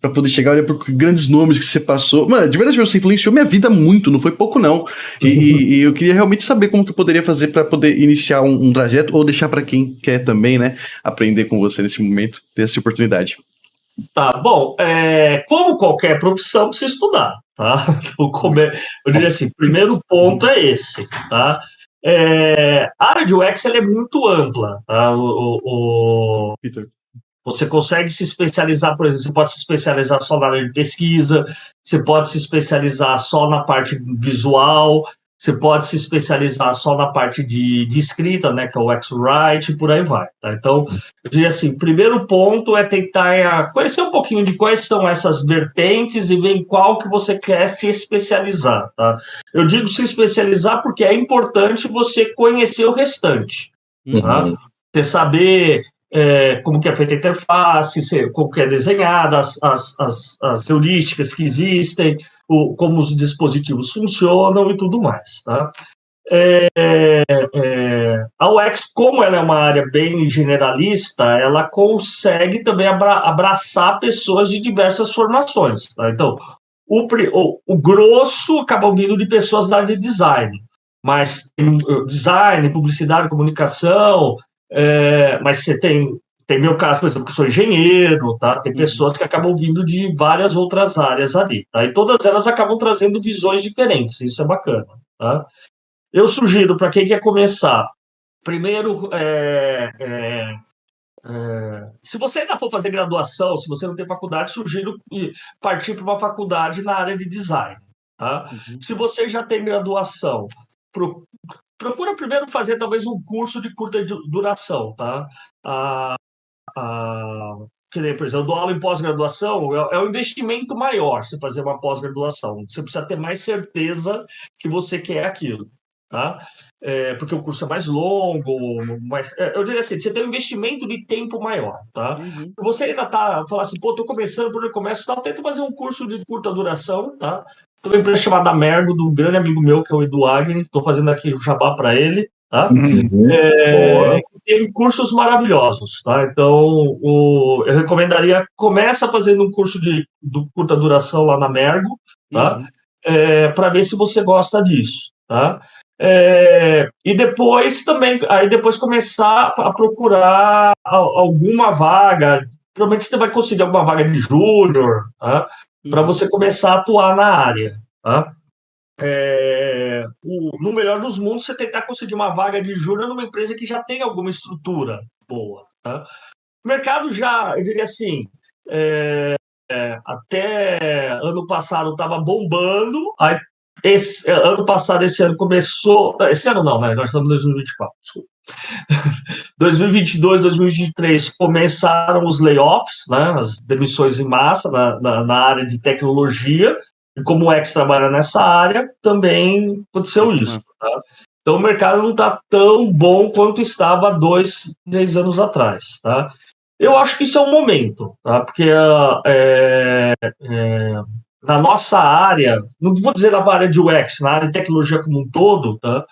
S2: pra poder chegar, olha por grandes nomes que você passou. Mano, de verdade, você influenciou minha vida muito, não foi pouco não. E eu queria realmente saber como que eu poderia fazer para poder iniciar um trajeto ou deixar para quem quer também, né, aprender com você nesse momento, ter essa oportunidade.
S4: Tá, bom, como qualquer profissão, precisa estudar, tá? Eu diria assim, primeiro ponto é esse, tá? A área de UX ela é muito ampla, tá?
S2: Peter.
S4: Você consegue se especializar, por exemplo, você pode se especializar só na área de pesquisa, você pode se especializar só na parte visual, você pode se especializar só na parte de escrita, né, que é o UX-Write, e por aí vai. Tá? Então, eu diria assim, primeiro ponto é tentar conhecer um pouquinho de quais são essas vertentes e ver em qual que você quer se especializar. Tá? Eu digo se especializar porque é importante você conhecer o restante. Tá? Você saber como que é feita a interface, como que é desenhada, as heurísticas que existem, como os dispositivos funcionam e tudo mais, tá? A UX, como ela é uma área bem generalista, ela consegue também abraçar pessoas de diversas formações, tá? Então, o grosso acaba vindo de pessoas da área de design, mas design, publicidade, comunicação, mas você tem meu caso, por exemplo, que eu sou engenheiro, tá? Tem pessoas que acabam vindo de várias outras áreas ali, tá? E todas elas acabam trazendo visões diferentes, isso é bacana, tá? Eu sugiro para quem quer começar, primeiro, se você ainda for fazer graduação, se você não tem faculdade, sugiro partir para uma faculdade na área de design, tá? Se você já tem graduação, procura primeiro fazer talvez um curso de curta duração, tá? Por exemplo, eu dou aula em pós-graduação, é um investimento maior você fazer uma pós-graduação. Você precisa ter mais certeza que você quer aquilo, tá? Porque o curso é mais longo, eu diria assim, você tem um investimento de tempo maior, tá? Se você ainda fala assim, pô, tô começando, por onde eu começo, tal, tenta fazer um curso de curta duração, tá? Tem uma empresa chamada Mergo, de um grande amigo meu, que é o Edu Agni, estou fazendo aqui o jabá para ele, tá? Tem cursos maravilhosos, tá? Então, eu recomendaria, começa fazendo um curso de curta duração lá na Mergo, tá? Para ver se você gosta disso, tá? E depois também, depois começar a procurar alguma vaga, provavelmente você vai conseguir alguma vaga de júnior, tá? Para você começar a atuar na área, tá? no melhor dos mundos, você tentar conseguir uma vaga de júnior numa empresa que já tem alguma estrutura boa. Tá? O mercado já, eu diria assim, até ano passado estava bombando, aí ano passado, esse ano começou, esse ano não, né? Nós estamos em 2024, desculpa. 2022, 2023 começaram os layoffs, né, as demissões em massa na área de tecnologia, e como o X trabalha nessa área, também aconteceu isso. Tá? Então o mercado não está tão bom quanto estava 2, 3 anos atrás. Tá? Eu acho que isso é um momento, tá? Porque na nossa área, não vou dizer na área de UX, na área de tecnologia como um todo, tá?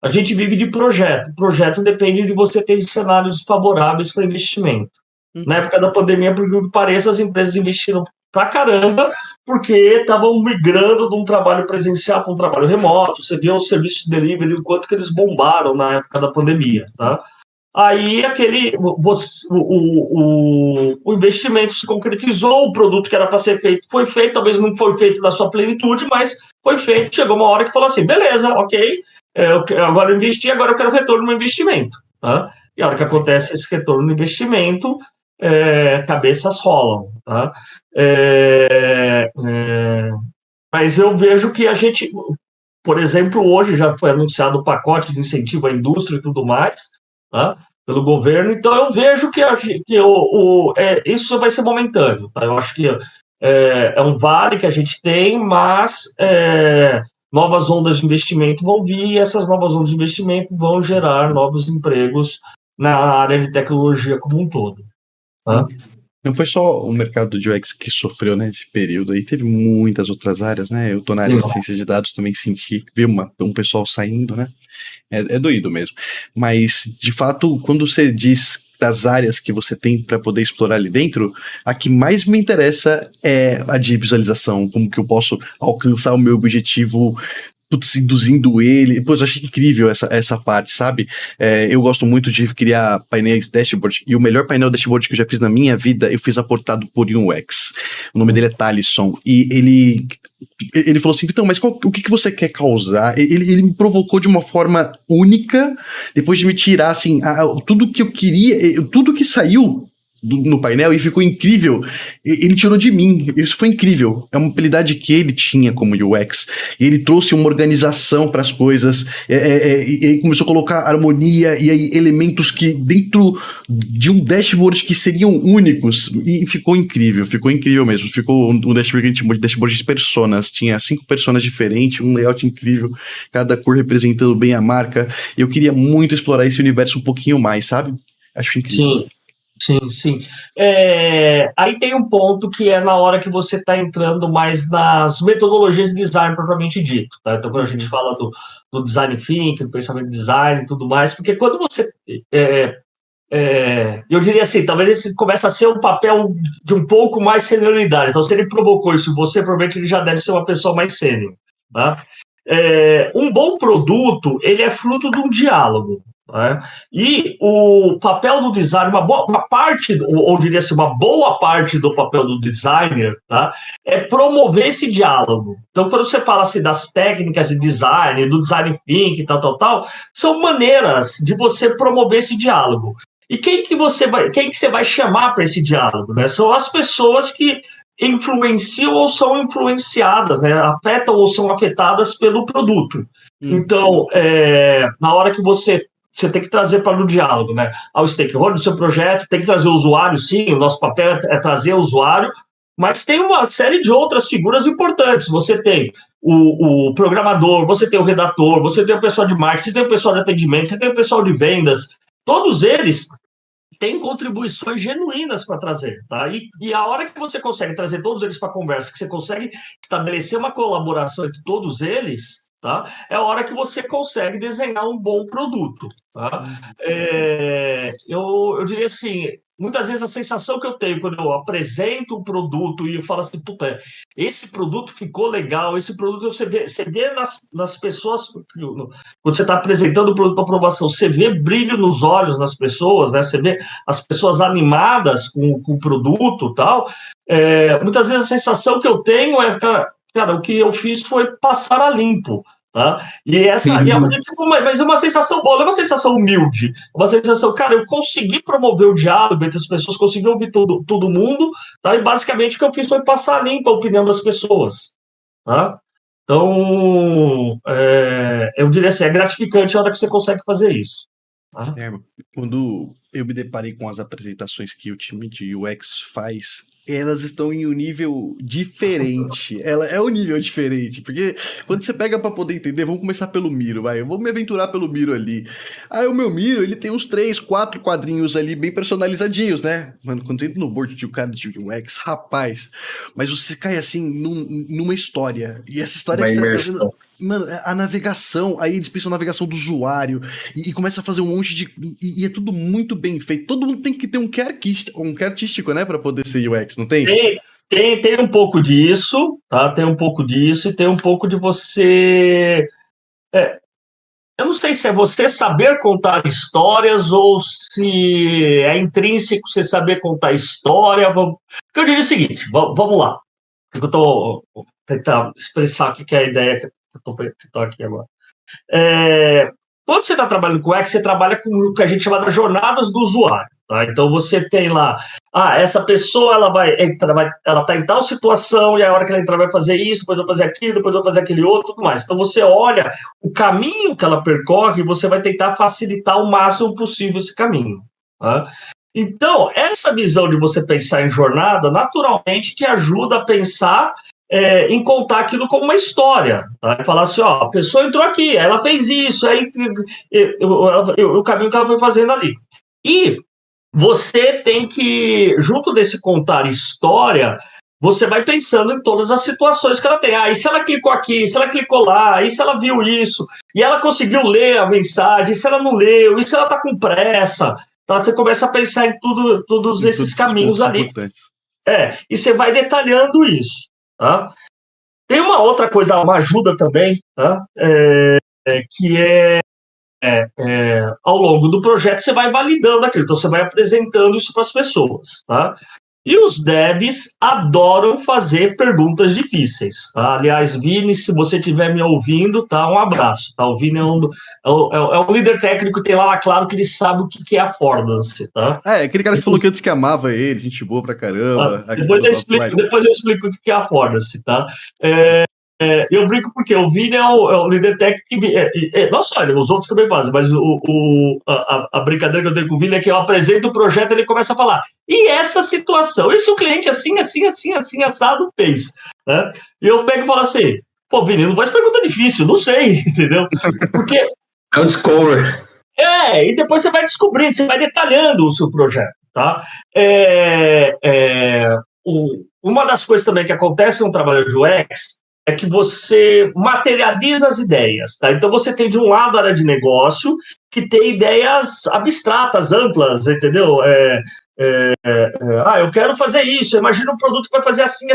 S4: A gente vive de projeto. Projeto depende de você ter cenários favoráveis para investimento. Na época da pandemia, por que pareça, as empresas investiram pra caramba, porque estavam migrando de um trabalho presencial para um trabalho remoto. Você vê o serviço de delivery, o quanto que eles bombaram na época da pandemia, tá? Aí o investimento se concretizou, o produto que era para ser feito foi feito, talvez não foi feito na sua plenitude, mas foi feito. Chegou uma hora que falou assim, beleza, ok, agora eu investi, agora eu quero retorno no investimento. Tá? E a hora que acontece esse retorno no investimento, cabeças rolam. Tá? Mas eu vejo que a gente, por exemplo, hoje já foi anunciado o pacote de incentivo à indústria e tudo mais, tá? Pelo governo, então eu vejo que isso vai ser momentâneo. Tá? Eu acho que é um vale que a gente tem, mas novas ondas de investimento vão vir e essas novas ondas de investimento vão gerar novos empregos na área de tecnologia como um todo. Tá?
S2: Não foi só o mercado de UX que sofreu nesse período aí, teve muitas outras áreas, né? Eu tô na área de ciência de dados, também senti, vi um pessoal saindo, né? É doído mesmo. Mas, de fato, quando você diz das áreas que você tem para poder explorar ali dentro, a que mais me interessa é a de visualização, como que eu posso alcançar o meu objetivo induzindo ele. Pô, eu achei incrível essa parte, sabe? Eu gosto muito de criar painéis dashboard, e o melhor painel dashboard que eu já fiz na minha vida, eu fiz aportado por um UX. O nome dele é Talisson, e ele falou assim, Vitão, mas o que você quer causar? Ele me provocou de uma forma única, depois de me tirar, assim, tudo que eu queria, tudo que saiu no painel e ficou incrível, ele tirou de mim, isso foi incrível, é uma habilidade que ele tinha como UX, ele trouxe uma organização para as coisas, e aí começou a colocar harmonia e aí elementos que dentro de um dashboard que seriam únicos, e ficou incrível mesmo, ficou um dashboard que a gente chamou de dashboard de personas, tinha 5 personas diferentes, um layout incrível, cada cor representando bem a marca, e eu queria muito explorar esse universo um pouquinho mais, sabe? Acho incrível.
S4: Sim. Aí tem um ponto que é na hora que você está entrando mais nas metodologias de design propriamente dito. Tá? Então, quando a gente fala do design thinking, do pensamento de design e tudo mais, porque quando você... eu diria assim, talvez esse começa a ser um papel de um pouco mais senioridade. Então, se ele provocou isso em você, provavelmente ele já deve ser uma pessoa mais sênior. Tá? Um bom produto, ele é fruto de um diálogo. Né? E o papel do design, uma parte, ou diria assim, uma boa parte do papel do designer, tá? É promover esse diálogo. Então, quando você fala assim, das técnicas de design, do design thinking, tal, são maneiras de você promover esse diálogo. E quem que você vai chamar para esse diálogo? Né? São as pessoas que influenciam ou são influenciadas, né? Afetam ou são afetadas pelo produto. Então, na hora que você tem que trazer para o diálogo, né? Ao stakeholder do seu projeto, tem que trazer o usuário, sim, o nosso papel é trazer o usuário, mas tem uma série de outras figuras importantes. Você tem o programador, você tem o redator, você tem o pessoal de marketing, você tem o pessoal de atendimento, você tem o pessoal de vendas, todos eles têm contribuições genuínas para trazer, tá? E a hora que você consegue trazer todos eles para a conversa, que você consegue estabelecer uma colaboração entre todos eles, tá? É a hora que você consegue desenhar um bom produto. Tá? Eu diria assim, muitas vezes a sensação que eu tenho quando eu apresento um produto e eu falo assim, puta, esse produto ficou legal, esse produto você vê nas pessoas, quando você está apresentando o produto para aprovação, você vê brilho nos olhos das pessoas, né? Você vê as pessoas animadas com o produto e tal. Muitas vezes a sensação que eu tenho é, cara, cara, o que eu fiz foi passar a limpo. Tá? Mas é uma sensação boa, não é uma sensação humilde, é uma sensação, cara, eu consegui promover o diálogo entre as pessoas, consegui ouvir todo mundo, tá? E basicamente o que eu fiz foi passar limpo a opinião das pessoas. Tá? Então, eu diria assim, é gratificante a hora que você consegue fazer isso. Tá?
S2: Quando eu me deparei com as apresentações que o time de UX faz, elas estão em um nível diferente. Ela é um nível diferente, porque quando você pega pra poder entender, vamos começar pelo Miro, vai. Eu vou me aventurar pelo Miro ali. Aí o meu Miro, ele tem uns 3, 4 quadrinhos ali bem personalizadinhos, né? Mano, quando você entra no board de um cara de UX, rapaz, mas você cai assim numa história. E essa história que você tá fazendo, mano, a navegação, aí eles pensam na navegação do usuário e começa a fazer um monte de... E é tudo muito bem feito. Todo mundo tem que ter um que artístico, né, pra poder ser UX, não tem?
S4: Tem um pouco disso, tá? Tem um pouco disso e tem um pouco de você... eu não sei se é você saber contar histórias ou se é intrínseco você saber contar história. Porque eu diria o seguinte, vamos lá. Eu estou tentando expressar o que é a ideia que eu estou aqui agora. Quando você está trabalhando com UX, você trabalha com o que a gente chama de jornadas do usuário. Tá? Então, você tem lá, essa pessoa ela está em tal situação, e a hora que ela entrar vai fazer isso, depois vai fazer aquilo, depois vai fazer aquele outro, tudo mais. Então, você olha o caminho que ela percorre e você vai tentar facilitar o máximo possível esse caminho. Tá? Então, essa visão de você pensar em jornada, naturalmente, te ajuda a pensar em contar aquilo como uma história, tá? E falar assim, a pessoa entrou aqui, ela fez isso, aí o caminho que ela foi fazendo ali. E você tem que, junto desse contar história, você vai pensando em todas as situações que ela tem. E se ela clicou aqui, se ela clicou lá, e se ela viu isso, e ela conseguiu ler a mensagem, e se ela não leu, e se ela está com pressa, tá? Você começa a pensar em todos esses caminhos ali. E você vai detalhando isso. Tá? Tem uma outra coisa, uma ajuda também, tá? Que ao longo do projeto você vai validando aquilo, então você vai apresentando isso para as pessoas. Tá? E os devs adoram fazer perguntas difíceis. Tá? Aliás, Vini, se você estiver me ouvindo, tá? Um abraço. Tá? O Vini é um líder técnico que tem lá claro que ele sabe o que é affordance. Tá?
S2: Aquele cara que falou que antes que amava ele, gente boa pra caramba.
S4: Depois eu explico o que é affordance. Tá? Eu brinco porque o Vini é o líder técnico que... não só ele, os outros também fazem, mas a brincadeira que eu tenho com o Vini é que eu apresento o projeto e ele começa a falar, e essa situação? E se o cliente assim, assado fez? Né? E eu pego e falo assim, pô, Vini, não faz pergunta difícil, não sei, entendeu? Porque...
S3: é um discover.
S4: E depois você vai descobrindo, você vai detalhando o seu projeto, tá? Uma das coisas também que acontece no trabalho de UX é que você materializa as ideias, tá? Então você tem de um lado a área de negócio que tem ideias abstratas, amplas, entendeu? Eu quero fazer isso, imagina um produto que vai fazer assim,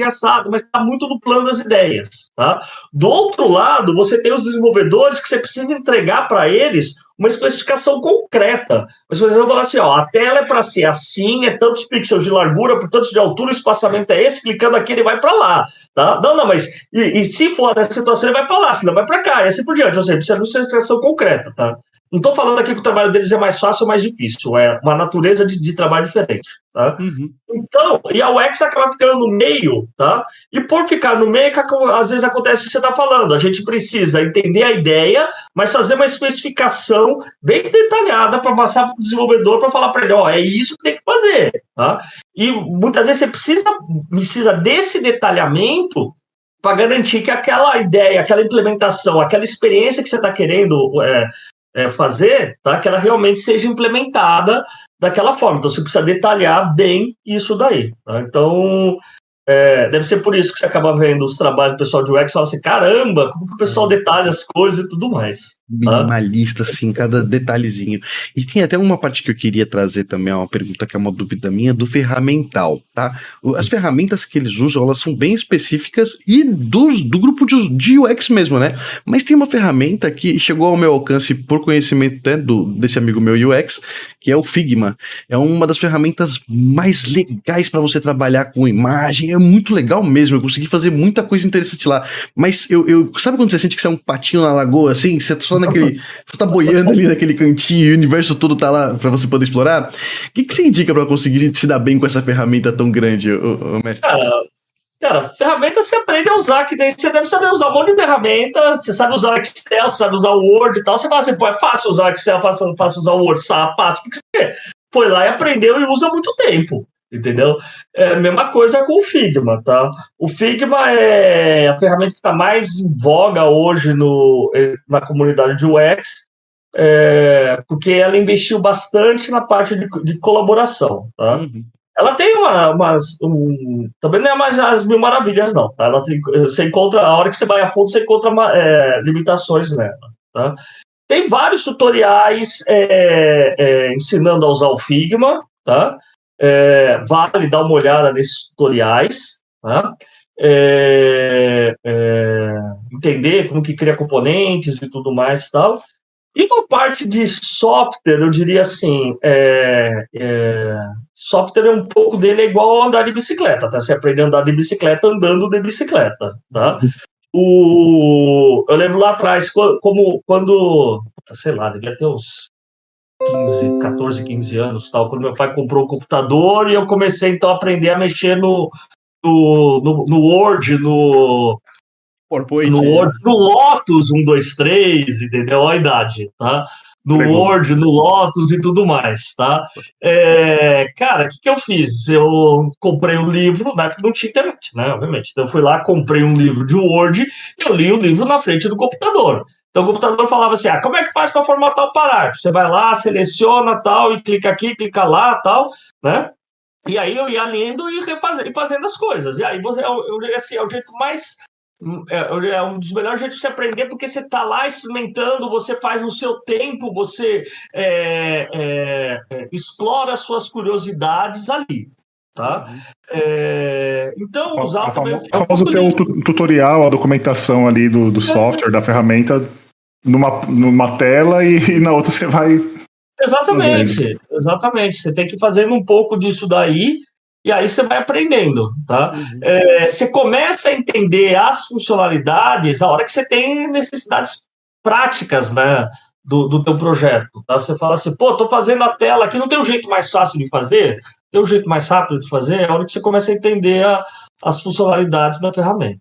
S4: assado, mas está muito no plano das ideias, tá? Do outro lado, você tem os desenvolvedores que você precisa entregar para eles uma especificação concreta. Mas você vai falar assim, a tela é para ser assim, é tantos pixels de largura, por tantos de altura, o espaçamento é esse, clicando aqui ele vai para lá, tá? Não, mas e se for nessa situação ele vai para lá, se não vai para cá, e assim por diante. Ou seja, precisa de uma especificação concreta, tá? Não estou falando aqui que o trabalho deles é mais fácil ou mais difícil, é uma natureza de trabalho diferente, tá?
S2: Uhum.
S4: Então, e a UX acaba ficando no meio, tá? E por ficar no meio, às vezes acontece o que você está falando, a gente precisa entender a ideia, mas fazer uma especificação bem detalhada para passar para o desenvolvedor, para falar para ele, é isso que tem que fazer, tá? E muitas vezes você precisa desse detalhamento para garantir que aquela ideia, aquela implementação, aquela experiência que você está querendo fazer, tá? Que ela realmente seja implementada daquela forma. Então, você precisa detalhar bem isso daí. Tá? Então, deve ser por isso que você acaba vendo os trabalhos do pessoal de UX e fala assim, caramba, como que o pessoal detalha as coisas e tudo mais.
S2: minimalista, assim, cada detalhezinho. E tem até uma parte que eu queria trazer também, uma pergunta que é uma dúvida minha, do ferramental, tá? As ferramentas que eles usam, elas são bem específicas e do grupo de UX mesmo, né? Mas tem uma ferramenta que chegou ao meu alcance por conhecimento, né, desse amigo meu UX, que é o Figma. É uma das ferramentas mais legais para você trabalhar com imagem, é muito legal mesmo, eu consegui fazer muita coisa interessante lá. Mas sabe quando você sente que você é um patinho na lagoa, assim? Você tá só naquele. Você tá boiando ali naquele cantinho e o universo todo tá lá pra você poder explorar? O que você indica pra conseguir se dar bem com essa ferramenta tão grande, ô mestre?
S4: Cara, ferramenta você aprende a usar, que daí você deve saber usar um monte de ferramenta, você sabe usar o Excel, você sabe usar o Word e tal, você fala assim, pô, é fácil usar o Excel, fácil usar o Word, sabe, fácil, porque você foi lá e aprendeu e usa há muito tempo. Entendeu? É a mesma coisa com o Figma, tá? O Figma é a ferramenta que está mais em voga hoje na comunidade de UX, porque ela investiu bastante na parte de colaboração, tá?
S2: Uhum.
S4: Ela tem também não é mais as mil maravilhas, não, tá? Você encontra, a hora que você vai a fundo, você encontra limitações nela, tá? Tem vários tutoriais ensinando a usar o Figma, tá? Vale dar uma olhada nesses tutoriais, tá? Entender como que cria componentes e tudo mais e tal. E na parte de software, eu diria assim, software um pouco dele é igual a andar de bicicleta, tá? Você aprende a andar de bicicleta andando de bicicleta, tá? Eu lembro lá atrás, quando sei lá, devia ter uns 14, 15 anos, tal, quando meu pai comprou o computador e eu comecei então a aprender a mexer no Word, no
S2: PowerPoint.
S4: Lotus 1, 2, 3, entendeu? Olha a idade, tá? No Word, no Lotus e tudo mais, tá? Cara, o que eu fiz? Eu comprei um livro, na época não tinha internet, né? Obviamente. Então eu fui lá, comprei um livro de Word e eu li o livro na frente do computador. Então o computador falava assim, como é que faz para formatar o parágrafo? Você vai lá, seleciona tal, e clica aqui, clica lá, tal, né? E aí eu ia lendo e fazendo as coisas. E aí assim, é o jeito mais... É um dos melhores jeitos de você aprender, porque você está lá experimentando, você faz no seu tempo, você explora as suas curiosidades ali, tá? Então, usar também...
S1: O famoso ter um tutorial, a documentação ali do software, da ferramenta, numa tela e na outra você vai...
S4: Exatamente. Você tem que ir fazendo um pouco disso daí, e aí você vai aprendendo, tá? Você começa a entender as funcionalidades a hora que você tem necessidades práticas, né, do teu projeto, tá? Você fala assim, tô fazendo a tela aqui, não tem um jeito mais fácil de fazer? Tem um jeito mais rápido de fazer? É a hora que você começa a entender as funcionalidades da ferramenta.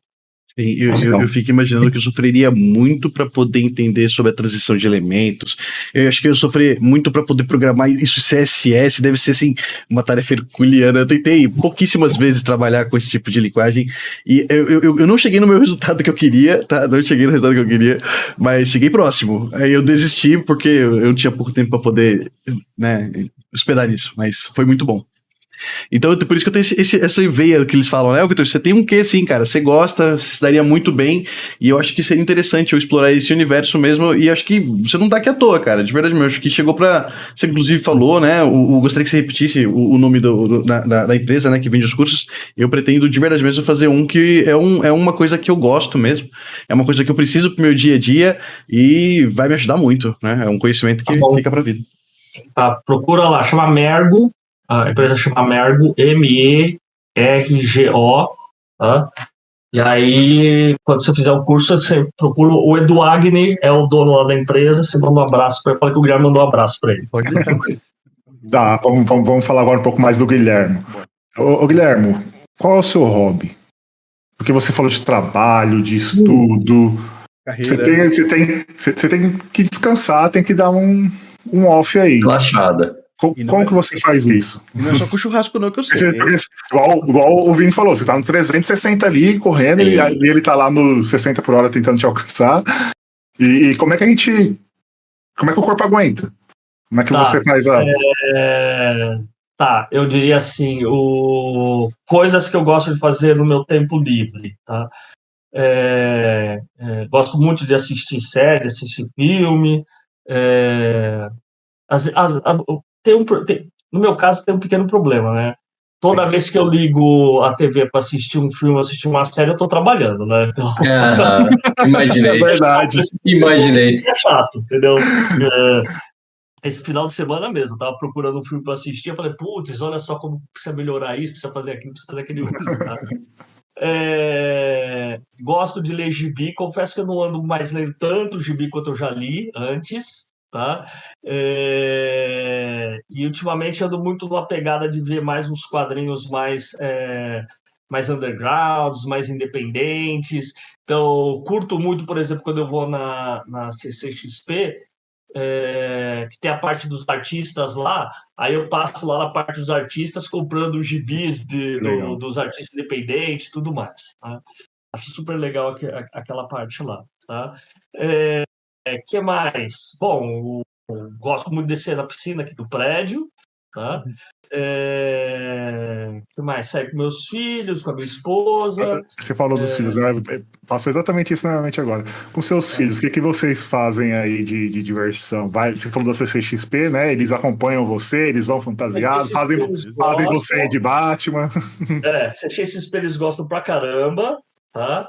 S2: Eu fico imaginando que eu sofreria muito para poder entender sobre a transição de elementos. Eu acho que eu sofri muito para poder programar isso CSS, deve ser assim uma tarefa herculeana. Eu tentei pouquíssimas vezes trabalhar com esse tipo de linguagem e eu não cheguei no meu resultado que eu queria, tá? Não cheguei no resultado que eu queria, mas cheguei próximo. Aí eu desisti porque eu tinha pouco tempo para poder, né, hospedar nisso, mas foi muito bom. Então, por isso que eu tenho essa veia que eles falam, né, Vitor? Você tem um quê, sim, cara? Você gosta, você se daria muito bem, e eu acho que seria interessante eu explorar esse universo mesmo, e acho que você não tá aqui à toa, cara, de verdade mesmo. Acho que chegou pra... Você, inclusive, falou, né? Gostaria que você repetisse o nome da empresa, né, que vende os cursos. Eu pretendo, de verdade mesmo, fazer um que é uma coisa que eu gosto mesmo, é uma coisa que eu preciso pro meu dia a dia, e vai me ajudar muito, né? É um conhecimento que fica pra vida.
S4: Tá, procura lá, chama Mergo. A empresa chama Mergo, MERGO, tá? E aí, quando você fizer o curso, você procura o Edu Agni, é o dono lá da empresa, você manda um abraço para ele, fala que o Guilherme mandou um abraço para ele.
S2: Pode deixar.
S1: Tá, vamos falar agora um pouco mais do Guilherme. Ô Guilherme, qual é o seu hobby? Porque você falou de trabalho, de estudo.
S2: Carreira.
S1: Você tem que descansar, tem que dar um off aí.
S3: Relaxada.
S1: Como que você faz isso?
S2: E não é só com churrasco não que eu sei.
S1: Igual o Vini falou, você tá no 360 ali, correndo, e ele tá lá no 60 por hora tentando te alcançar. E como é que o corpo aguenta? Como é que você faz a...
S4: Tá, eu diria assim, coisas que eu gosto de fazer no meu tempo livre, tá? Gosto muito de assistir série, assistir filme. No meu caso, tem um pequeno problema, né? Toda vez que eu ligo a TV para assistir um filme, assistir uma série, eu estou trabalhando, né? Então,
S3: Imaginei.
S1: É verdade.
S3: Imaginei.
S4: é chato, entendeu? Esse final de semana mesmo, eu tava procurando um filme para assistir, eu falei, putz, olha só como precisa melhorar isso, precisa fazer aquilo, precisa fazer aquele outro, tá? Gosto de ler gibi, confesso que eu não ando mais lendo tanto gibi quanto eu já li antes, tá? E ultimamente ando muito numa pegada de ver mais uns quadrinhos mais undergrounds, mais independentes. Então, curto muito, por exemplo, quando eu vou na CCXP, que tem a parte dos artistas lá, aí eu passo lá na parte dos artistas comprando os gibis dos artistas independentes e tudo mais. Tá? Acho super legal aquela parte lá. Tá? Que mais? Bom, gosto muito de descer na piscina aqui do prédio. Tá? Que mais? Sair com meus filhos, com a minha esposa.
S1: Você falou dos filhos, né? Passou exatamente isso na minha mente agora. Com seus filhos, o que vocês fazem aí de diversão? Você falou da CCXP, né? Eles acompanham você, eles vão fantasiados, fazem você de Batman.
S4: CCXP eles gostam pra caramba, tá?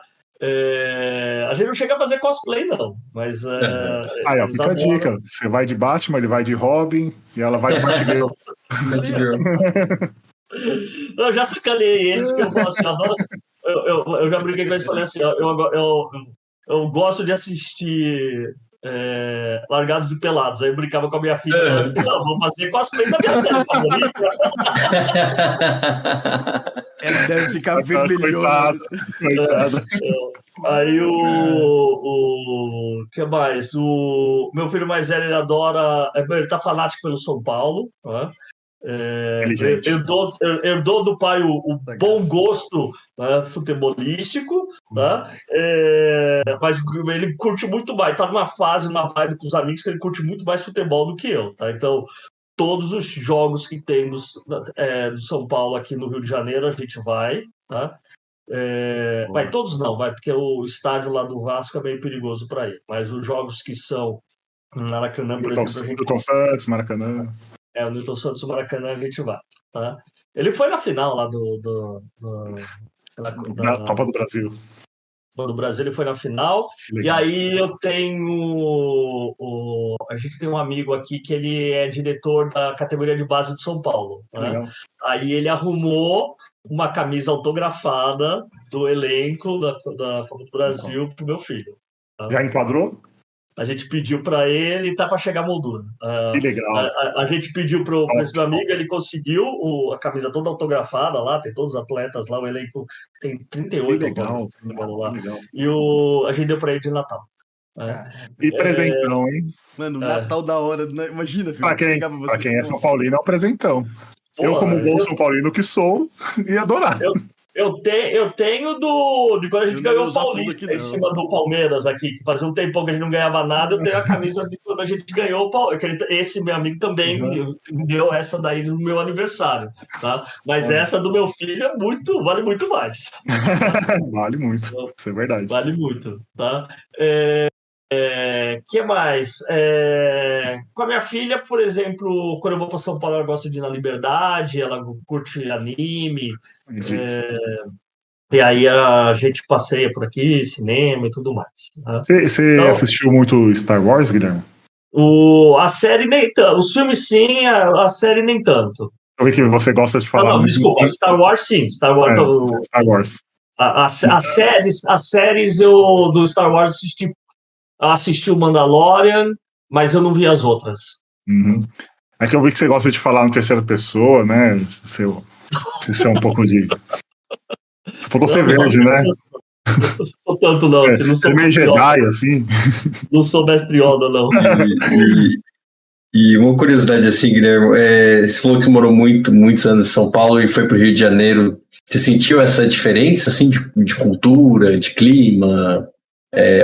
S4: A gente não chega a fazer cosplay, não, mas...
S1: Aí, ó, fica a dica. Você vai de Batman, ele vai de Robin, e ela vai de Batgirl.
S4: Eu já sacaneei eles, que eu gosto, eu adoro... Eu já brinquei com eles e falei assim, eu gosto de assistir Largados e Pelados. Aí eu brincava com a minha filha e falava assim, não, vou fazer cosplay da minha série favorita.
S2: Ela deve ficar vermelhona.
S1: Coitada.
S4: Aí o que mais? O meu filho mais velho, ele adora... Ele tá fanático pelo São Paulo, né? Herdou do pai o bom gosto, né, futebolístico, tá? Mas ele curte muito mais, tá numa fase, numa vibe com os amigos que ele curte muito mais futebol do que eu, tá? Então, todos os jogos que tem do São Paulo aqui no Rio de Janeiro, a gente vai, tá? Vai, todos não, vai, porque o estádio lá do Vasco é meio perigoso para ir, mas os jogos que são no Maracanã, por exemplo, a gente...
S1: Newton Santos, Maracanã.
S4: O Newton Santos do Maracanã, a gente vai. Tá? Ele foi na final lá
S1: da Copa do Brasil.
S4: Do Brasil, ele foi na final. E aí eu tenho... a gente tem um amigo aqui que ele é diretor da categoria de base de São Paulo. Né? Aí ele arrumou uma camisa autografada do elenco da Copa do Brasil pro meu filho. Tá?
S1: Já enquadrou?
S4: A gente pediu para ele e tá para chegar a moldura.
S1: Que legal.
S4: A gente pediu para esse meu amigo, ele conseguiu a camisa toda autografada lá, tem todos os atletas lá, o elenco tem 38
S1: legal,
S4: lá.
S1: Legal.
S4: E a gente deu para ele de Natal.
S1: E presentão, hein?
S2: Mano, Natal da hora, né? Imagina, filho.
S1: Pra quem é São Paulino, é um presentão. Eu, como bom São Paulino que sou, ia adorar.
S4: Eu tenho de quando a gente ganhou o Paulista em cima do Palmeiras aqui, que fazia um tempão que a gente não ganhava nada. Eu tenho a camisa de quando a gente ganhou o Palmeiras. Esse meu amigo também me deu essa daí no meu aniversário, tá? Mas essa do meu filho vale muito mais.
S1: Vale muito, isso é verdade.
S4: Vale muito, tá? Que mais? Com a minha filha, por exemplo, quando eu vou para São Paulo, ela gosta de ir na Liberdade, ela curte anime, e aí a gente passeia por aqui, cinema e tudo mais. Tá?
S1: Você assistiu muito Star Wars, Guilherme?
S4: A série nem tanto. Os filmes sim, a série nem tanto.
S1: O que você gosta de falar?
S4: Não, desculpa, Star Wars sim. Star Wars. As séries do Star Wars assisti o Mandalorian, mas eu não vi as outras.
S1: Uhum. É que eu vi que você gosta de falar na terceira pessoa, né? Você é um pouco de... Você falou ser verde, né?
S4: Não sou tanto, não. Não sou
S1: meio Jedi, assim.
S4: Não sou mestre Yoda, não.
S3: E uma curiosidade, assim, Guilherme, você falou que morou muitos anos em São Paulo e foi para o Rio de Janeiro. Você sentiu essa diferença, assim, de cultura, de clima?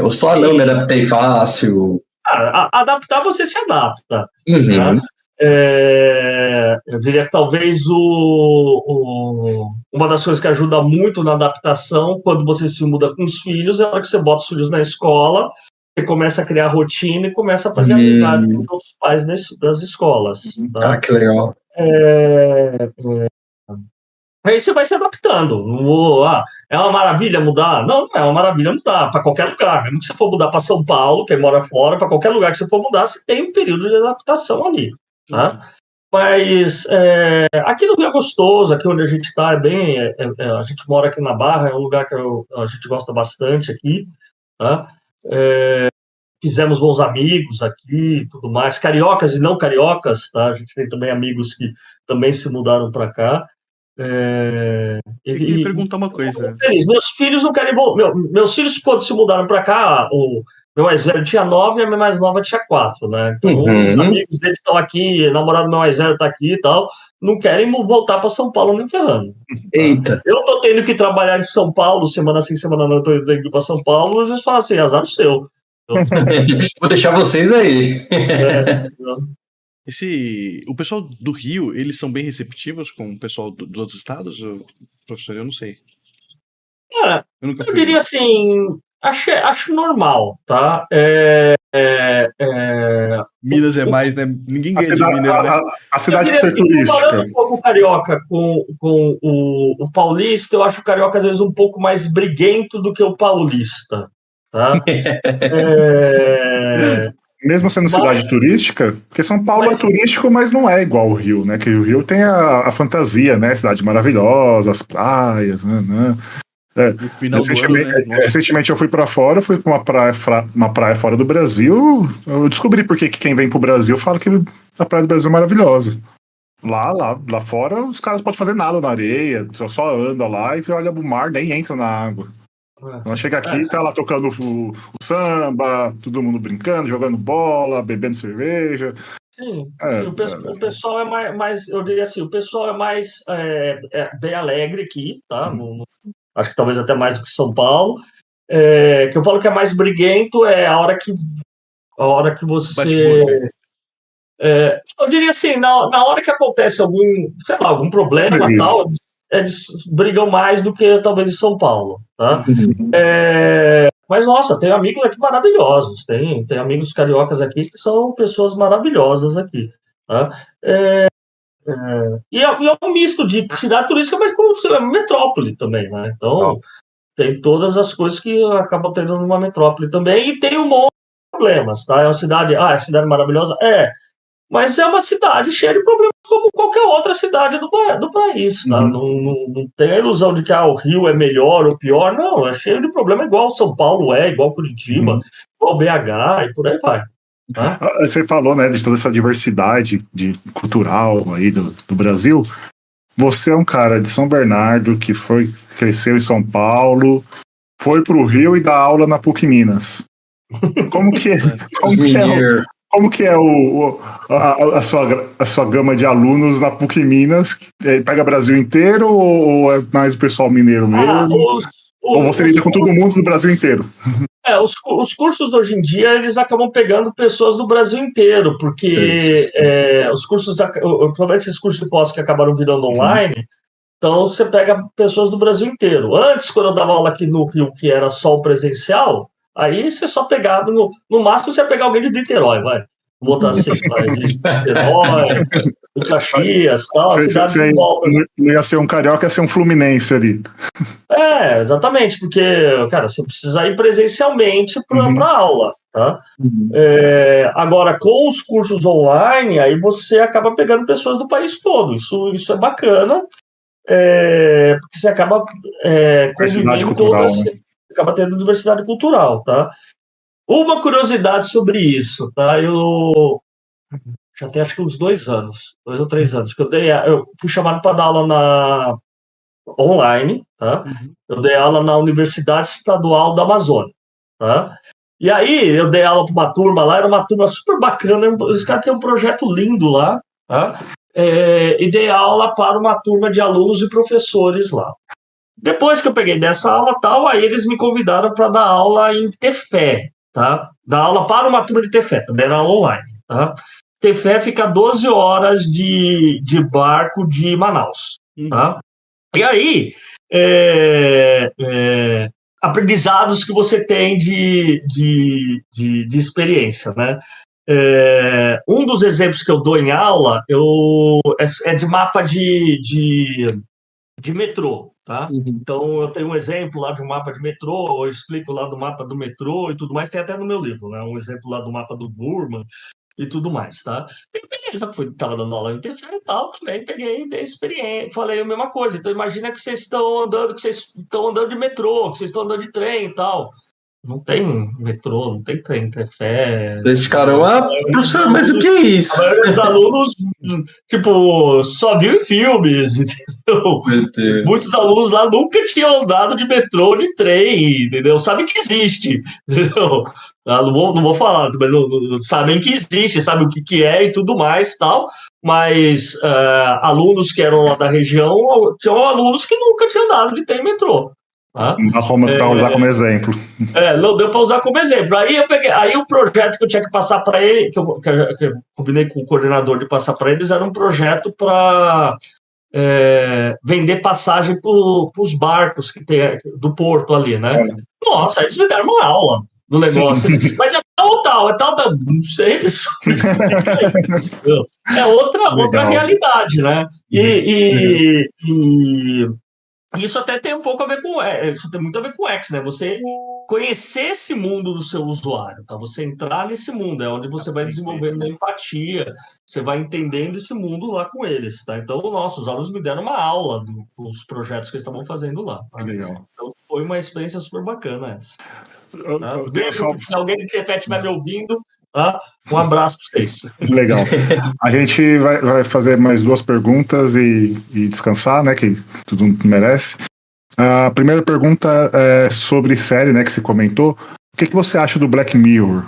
S3: Você falou, não, me adaptei fácil.
S4: Adaptar, você se adapta.
S3: Uhum.
S4: Tá? Eu diria que talvez uma das coisas que ajuda muito na adaptação, quando você se muda com os filhos, é a hora que você bota os filhos na escola, você começa a criar rotina e começa a fazer amizade com os outros pais das escolas. Tá?
S3: Que legal.
S4: Aí você vai se adaptando. É uma maravilha mudar? Não, não é uma maravilha mudar para qualquer lugar. Mesmo que você for mudar para São Paulo, quem mora fora, para qualquer lugar que você for mudar, você tem um período de adaptação ali. Tá? Mas aqui no Rio é gostoso, aqui onde a gente está a gente mora aqui na Barra, é um lugar que a gente gosta bastante aqui. Tá? Fizemos bons amigos aqui, tudo mais, cariocas e não cariocas, tá? A gente tem também amigos que também se mudaram para cá.
S2: Eu queria perguntar uma coisa.
S4: Meus filhos não querem voltar. Meus filhos, quando se mudaram para cá, o meu mais velho tinha 9 e a minha mais nova tinha 4, né? Então, os amigos deles estão aqui, o namorado do meu mais velho está aqui e tal, não querem voltar para São Paulo nem ferrando.
S3: Eita!
S4: Eu tô tendo que trabalhar em São Paulo, semana sim, semana não, eu tô indo para São Paulo, eles falam assim, azar o seu.
S3: Vou deixar vocês aí.
S2: O pessoal do Rio, eles são bem receptivos com o pessoal dos outros estados, professor? Eu não sei.
S4: Cara, eu diria assim, acho normal, tá?
S2: Minas é mais, né? Ninguém ganha de mineiro, né?
S1: A cidade que foi turística.
S4: Comparando um pouco o carioca com o paulista, eu acho o carioca às vezes um pouco mais briguento do que o paulista, tá?
S1: Mesmo sendo cidade turística, porque São Paulo é turístico, mas não é igual o Rio, né? Que o Rio tem a fantasia, né? Cidade maravilhosa, as praias, né?
S2: No final do ano, né?
S1: Recentemente eu fui pra fora, fui pra uma praia fora do Brasil. Eu descobri por que quem vem pro Brasil fala que a praia do Brasil é maravilhosa. Lá fora os caras não podem fazer nada na areia, só anda lá e olha o mar, nem entra na água. Ela chega aqui, tá lá tocando o samba, todo mundo brincando, jogando bola, bebendo cerveja.
S4: Sim, o pessoal é mais, eu diria assim, o pessoal é mais bem alegre aqui, tá? Acho que talvez até mais do que São Paulo. Que eu falo que é mais briguento é a hora que você... eu diria assim, na hora que acontece algum problema tal, eles brigam mais do que talvez em São Paulo, tá? Mas, nossa, tem amigos aqui maravilhosos, tem amigos cariocas aqui que são pessoas maravilhosas aqui, tá? E é um misto de cidade turística, mas como metrópole também, né? Então, tem todas as coisas que acabam tendo numa metrópole também, e tem um monte de problemas, tá? É uma cidade, é cidade maravilhosa? Mas é uma cidade cheia de problemas como qualquer outra cidade do país, tá? Não tem a ilusão de que o Rio é melhor ou pior, não, é cheio de problema igual São Paulo igual Curitiba, igual BH e por aí vai. Tá?
S1: Você falou, né, de toda essa diversidade cultural aí do Brasil. Você é um cara de São Bernardo que cresceu em São Paulo, foi pro Rio e dá aula na PUC Minas. Como que é? Como que é a sua gama de alunos na PUC Minas? Pega Brasil inteiro ou é mais o pessoal mineiro mesmo? Ou você lida com todo mundo do Brasil inteiro?
S4: Os cursos hoje em dia eles acabam pegando pessoas do Brasil inteiro, porque os cursos, provavelmente esses cursos de pós que acabaram virando online, então você pega pessoas do Brasil inteiro. Antes, quando eu dava aula aqui no Rio, que era só o presencial, aí você só pegava, no máximo você ia pegar alguém de Niterói, vai. Vou botar assim, de Niterói, de Caxias, tal.
S1: Você não ia ser um carioca, ia ser um fluminense ali.
S4: Exatamente, porque, cara, você precisa ir presencialmente para a aula, tá? Agora, com os cursos online, aí você acaba pegando pessoas do país todo. Isso é bacana, porque você acaba convivendo todas... Né? Acaba tendo diversidade cultural, tá? Uma curiosidade sobre isso, tá? Eu já tenho acho que uns 2 ou 3 anos, que eu fui chamado para dar aula online, tá? Eu dei aula na Universidade Estadual da Amazônia, tá? E aí eu dei aula para uma turma lá, era uma turma super bacana, os caras têm um projeto lindo lá, tá? E dei aula para uma turma de alunos e professores lá. Depois que eu peguei dessa aula tal, aí eles me convidaram para dar aula em Tefé, tá? Dar aula para uma turma de Tefé, também era online, tá? Tefé fica 12 horas de barco de Manaus, tá? E aí, aprendizados que você tem de experiência, né? Um dos exemplos que eu dou em aula é de mapa de metrô, tá? Então, eu tenho um exemplo lá de um mapa de metrô, eu explico lá do mapa do metrô e tudo mais, tem até no meu livro, né? Um exemplo lá do mapa do Wurman e tudo mais, tá? E beleza, tava dando aula em TV e tal, também peguei, dei experiência, falei a mesma coisa. Então, imagina que vocês estão andando de metrô, que vocês estão andando de trem e tal. Não tem metrô, não tem trem, Tefé.
S3: Eles ficaram, professor, mas o que é
S4: A
S3: isso?
S4: maioria dos alunos, tipo, só viu em filmes, entendeu?
S3: Meu Deus.
S4: Muitos alunos lá nunca tinham andado de metrô, de trem, entendeu? Sabem que existe, entendeu? Não vou falar, mas sabem que existe, sabem o que é e tudo mais tal, mas alunos que eram lá da região, tinham alunos que nunca tinham andado de trem e metrô. Tá?
S1: Para usar como exemplo.
S4: Não deu para usar como exemplo. Aí o projeto que eu tinha que passar para ele, que eu combinei com o coordenador de passar para eles, era um projeto para vender passagem para os barcos que tem do porto ali, né? Nossa, aí eles me deram uma aula do negócio. Mas é tal, não sei, é outra realidade, né? E isso até tem um pouco a ver com isso tem muito a ver com o X, né? Você conhecer esse mundo do seu usuário, tá? Você entrar nesse mundo, é onde você vai desenvolvendo a empatia, você vai entendendo esse mundo lá com eles, tá? Então, nossa, os alunos me deram uma aula dos projetos que eles estavam fazendo lá. Tá?
S1: Legal.
S4: Então, foi uma experiência super bacana essa. Tá?
S1: Eu tenho só...
S4: Se alguém de Tefé estiver me ouvindo, tá? Um abraço para vocês.
S1: Legal. A gente vai fazer mais 2 perguntas e descansar, né? Que todo mundo merece. A primeira pergunta é sobre série, né? Que você comentou. O que você acha do Black Mirror?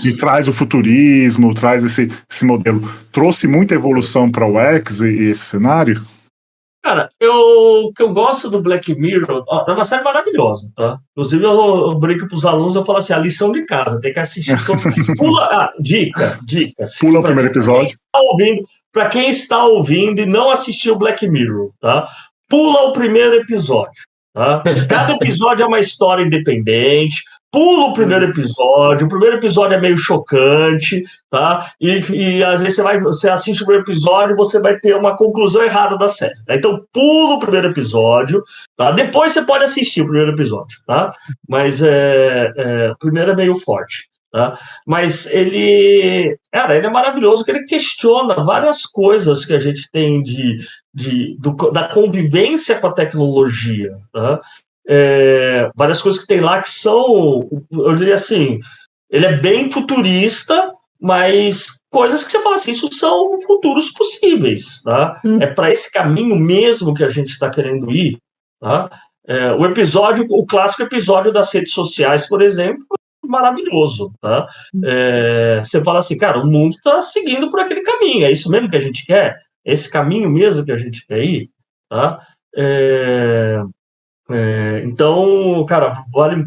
S1: Que traz o futurismo, traz esse modelo. Trouxe muita evolução para o X e esse cenário?
S4: Cara, o que eu gosto do Black Mirror é uma série maravilhosa, tá? Inclusive, eu brinco para os alunos, eu falo assim, a lição de casa, tem que assistir. Dica.
S1: Pula o primeiro episódio.
S4: Para quem está ouvindo e não assistiu o Black Mirror, tá? Pula o primeiro episódio, tá? Cada episódio é uma história independente. Pula o primeiro episódio. O primeiro episódio é meio chocante, tá? E às vezes você assiste o primeiro episódio e você vai ter uma conclusão errada da série. Tá? Então pula o primeiro episódio, tá? Depois você pode assistir o primeiro episódio, tá? Mas o primeiro é meio forte. Tá? Mas ele é maravilhoso, porque ele questiona várias coisas que a gente tem da convivência com a tecnologia, tá? Várias coisas que tem lá que são, eu diria assim, ele é bem futurista, mas coisas que você fala assim, isso são futuros possíveis, tá? É para esse caminho mesmo que a gente está querendo ir, tá? O clássico episódio das redes sociais, por exemplo, maravilhoso, tá? Você fala assim, cara, o mundo está seguindo por aquele caminho, é isso mesmo que a gente quer? É esse caminho mesmo que a gente quer ir, tá? Então, cara,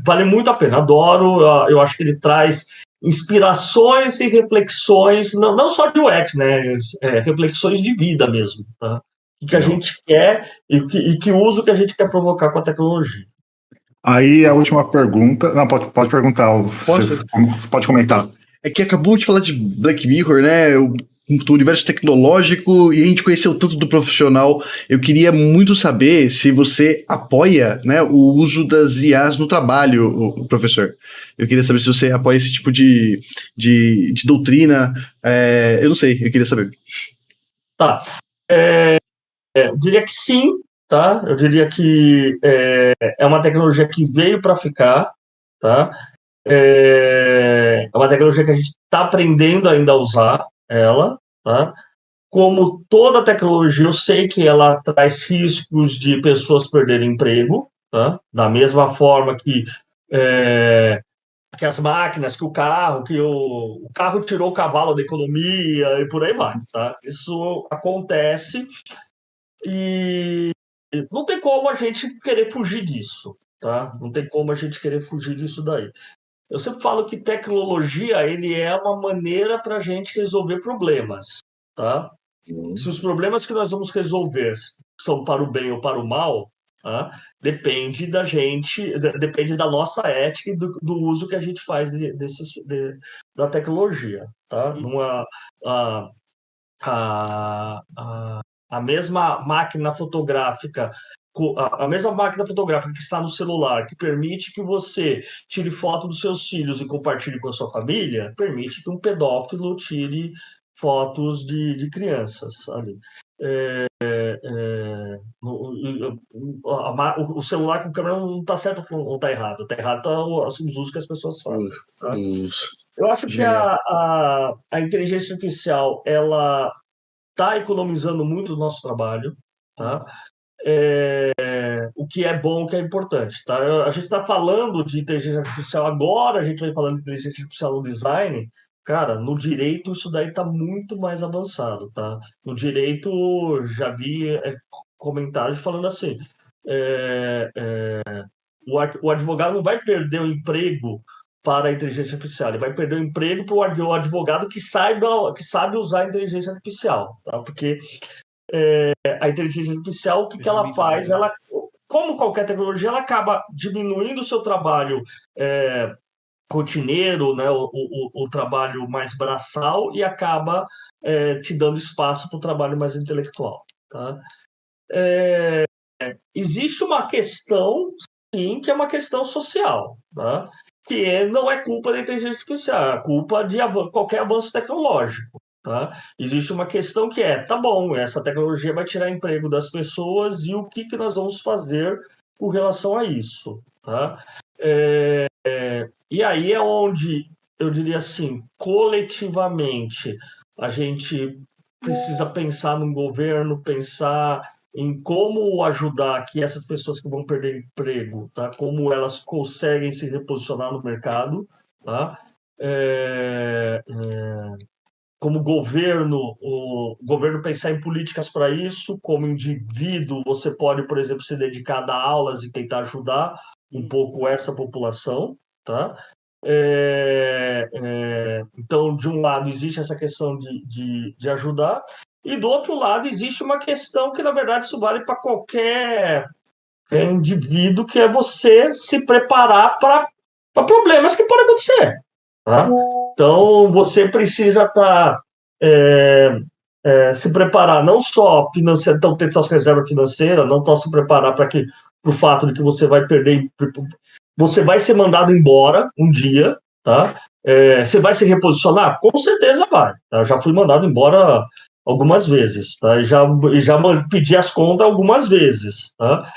S4: vale muito a pena, adoro, eu acho que ele traz inspirações e reflexões, não só de UX, né, reflexões de vida mesmo, tá? O que a gente quer e que uso que a gente quer provocar com a tecnologia.
S1: Aí a última pergunta. Não, pode perguntar. Pode comentar.
S2: É que acabou de falar de Black Mirror, né? Do universo tecnológico, e a gente conheceu tanto do profissional. Eu queria muito saber se você apoia, né, o uso das IAs no trabalho, o professor. Eu queria saber se você apoia esse tipo de doutrina. Eu não sei, eu queria saber.
S4: Tá. Eu diria que sim, tá? Eu diria que é uma tecnologia que veio para ficar, tá? É uma tecnologia que a gente está aprendendo ainda a usar ela, tá? Como toda tecnologia, eu sei que ela traz riscos de pessoas perderem emprego, tá? Da mesma forma que as máquinas, que o carro tirou o cavalo da economia e por aí vai, tá? Isso acontece e não tem como a gente querer fugir disso, tá? Não tem como a gente querer fugir disso daí. Eu sempre falo que tecnologia ele é uma maneira para a gente resolver problemas, tá? Se os problemas que nós vamos resolver são para o bem ou para o mal, tá? Depende da gente, depende da nossa ética e do uso que a gente faz da tecnologia, tá? A, a mesma máquina fotográfica a mesma máquina fotográfica que está no celular, que permite que você tire foto dos seus filhos e compartilhe com a sua família, permite que um pedófilo tire fotos de crianças ali. O celular com câmera não está certo ou está errado. Está errado tá os usos que as pessoas fazem. Tá? Eu acho que a inteligência artificial ela está economizando muito o nosso trabalho, tá? O que é bom, o que é importante, tá? A gente está falando de inteligência artificial agora, a gente vai falando de inteligência artificial no design, cara, no direito isso daí está muito mais avançado, tá? No direito já vi comentários falando assim, o advogado não vai perder o emprego para a inteligência artificial, ele vai perder o emprego para o advogado que sabe usar a inteligência artificial, tá? Porque a inteligência artificial, o que ela faz? Ela, como qualquer tecnologia, ela acaba diminuindo o seu trabalho rotineiro, né, o trabalho mais braçal e acaba te dando espaço para o trabalho mais intelectual. Tá? Existe uma questão, sim, que é uma questão social, tá? Que não é culpa da inteligência artificial, é culpa de qualquer avanço tecnológico. Tá? Existe uma questão que tá bom, essa tecnologia vai tirar emprego das pessoas e o que nós vamos fazer com relação a isso. Tá? E aí é onde, eu diria assim, coletivamente, a gente precisa pensar no governo, pensar em como ajudar que essas pessoas que vão perder emprego, tá? Como elas conseguem se reposicionar no mercado, tá? Como governo, o governo pensar em políticas para isso, como indivíduo, você pode, por exemplo, se dedicar a dar aulas e tentar ajudar um pouco essa população, tá? Então, de um lado, existe essa questão de ajudar, e do outro lado, existe uma questão que, na verdade, isso vale para qualquer indivíduo, que é você se preparar para problemas que podem acontecer. Tá? Então, você precisa estar se preparar não só financeiro, então ter suas reservas financeiras, não só se preparar para o fato de que você vai perder, você vai ser mandado embora um dia, tá? Você vai se reposicionar? Com certeza vai. Tá? Já fui mandado embora algumas vezes, tá? E já pedi as contas algumas vezes, tá?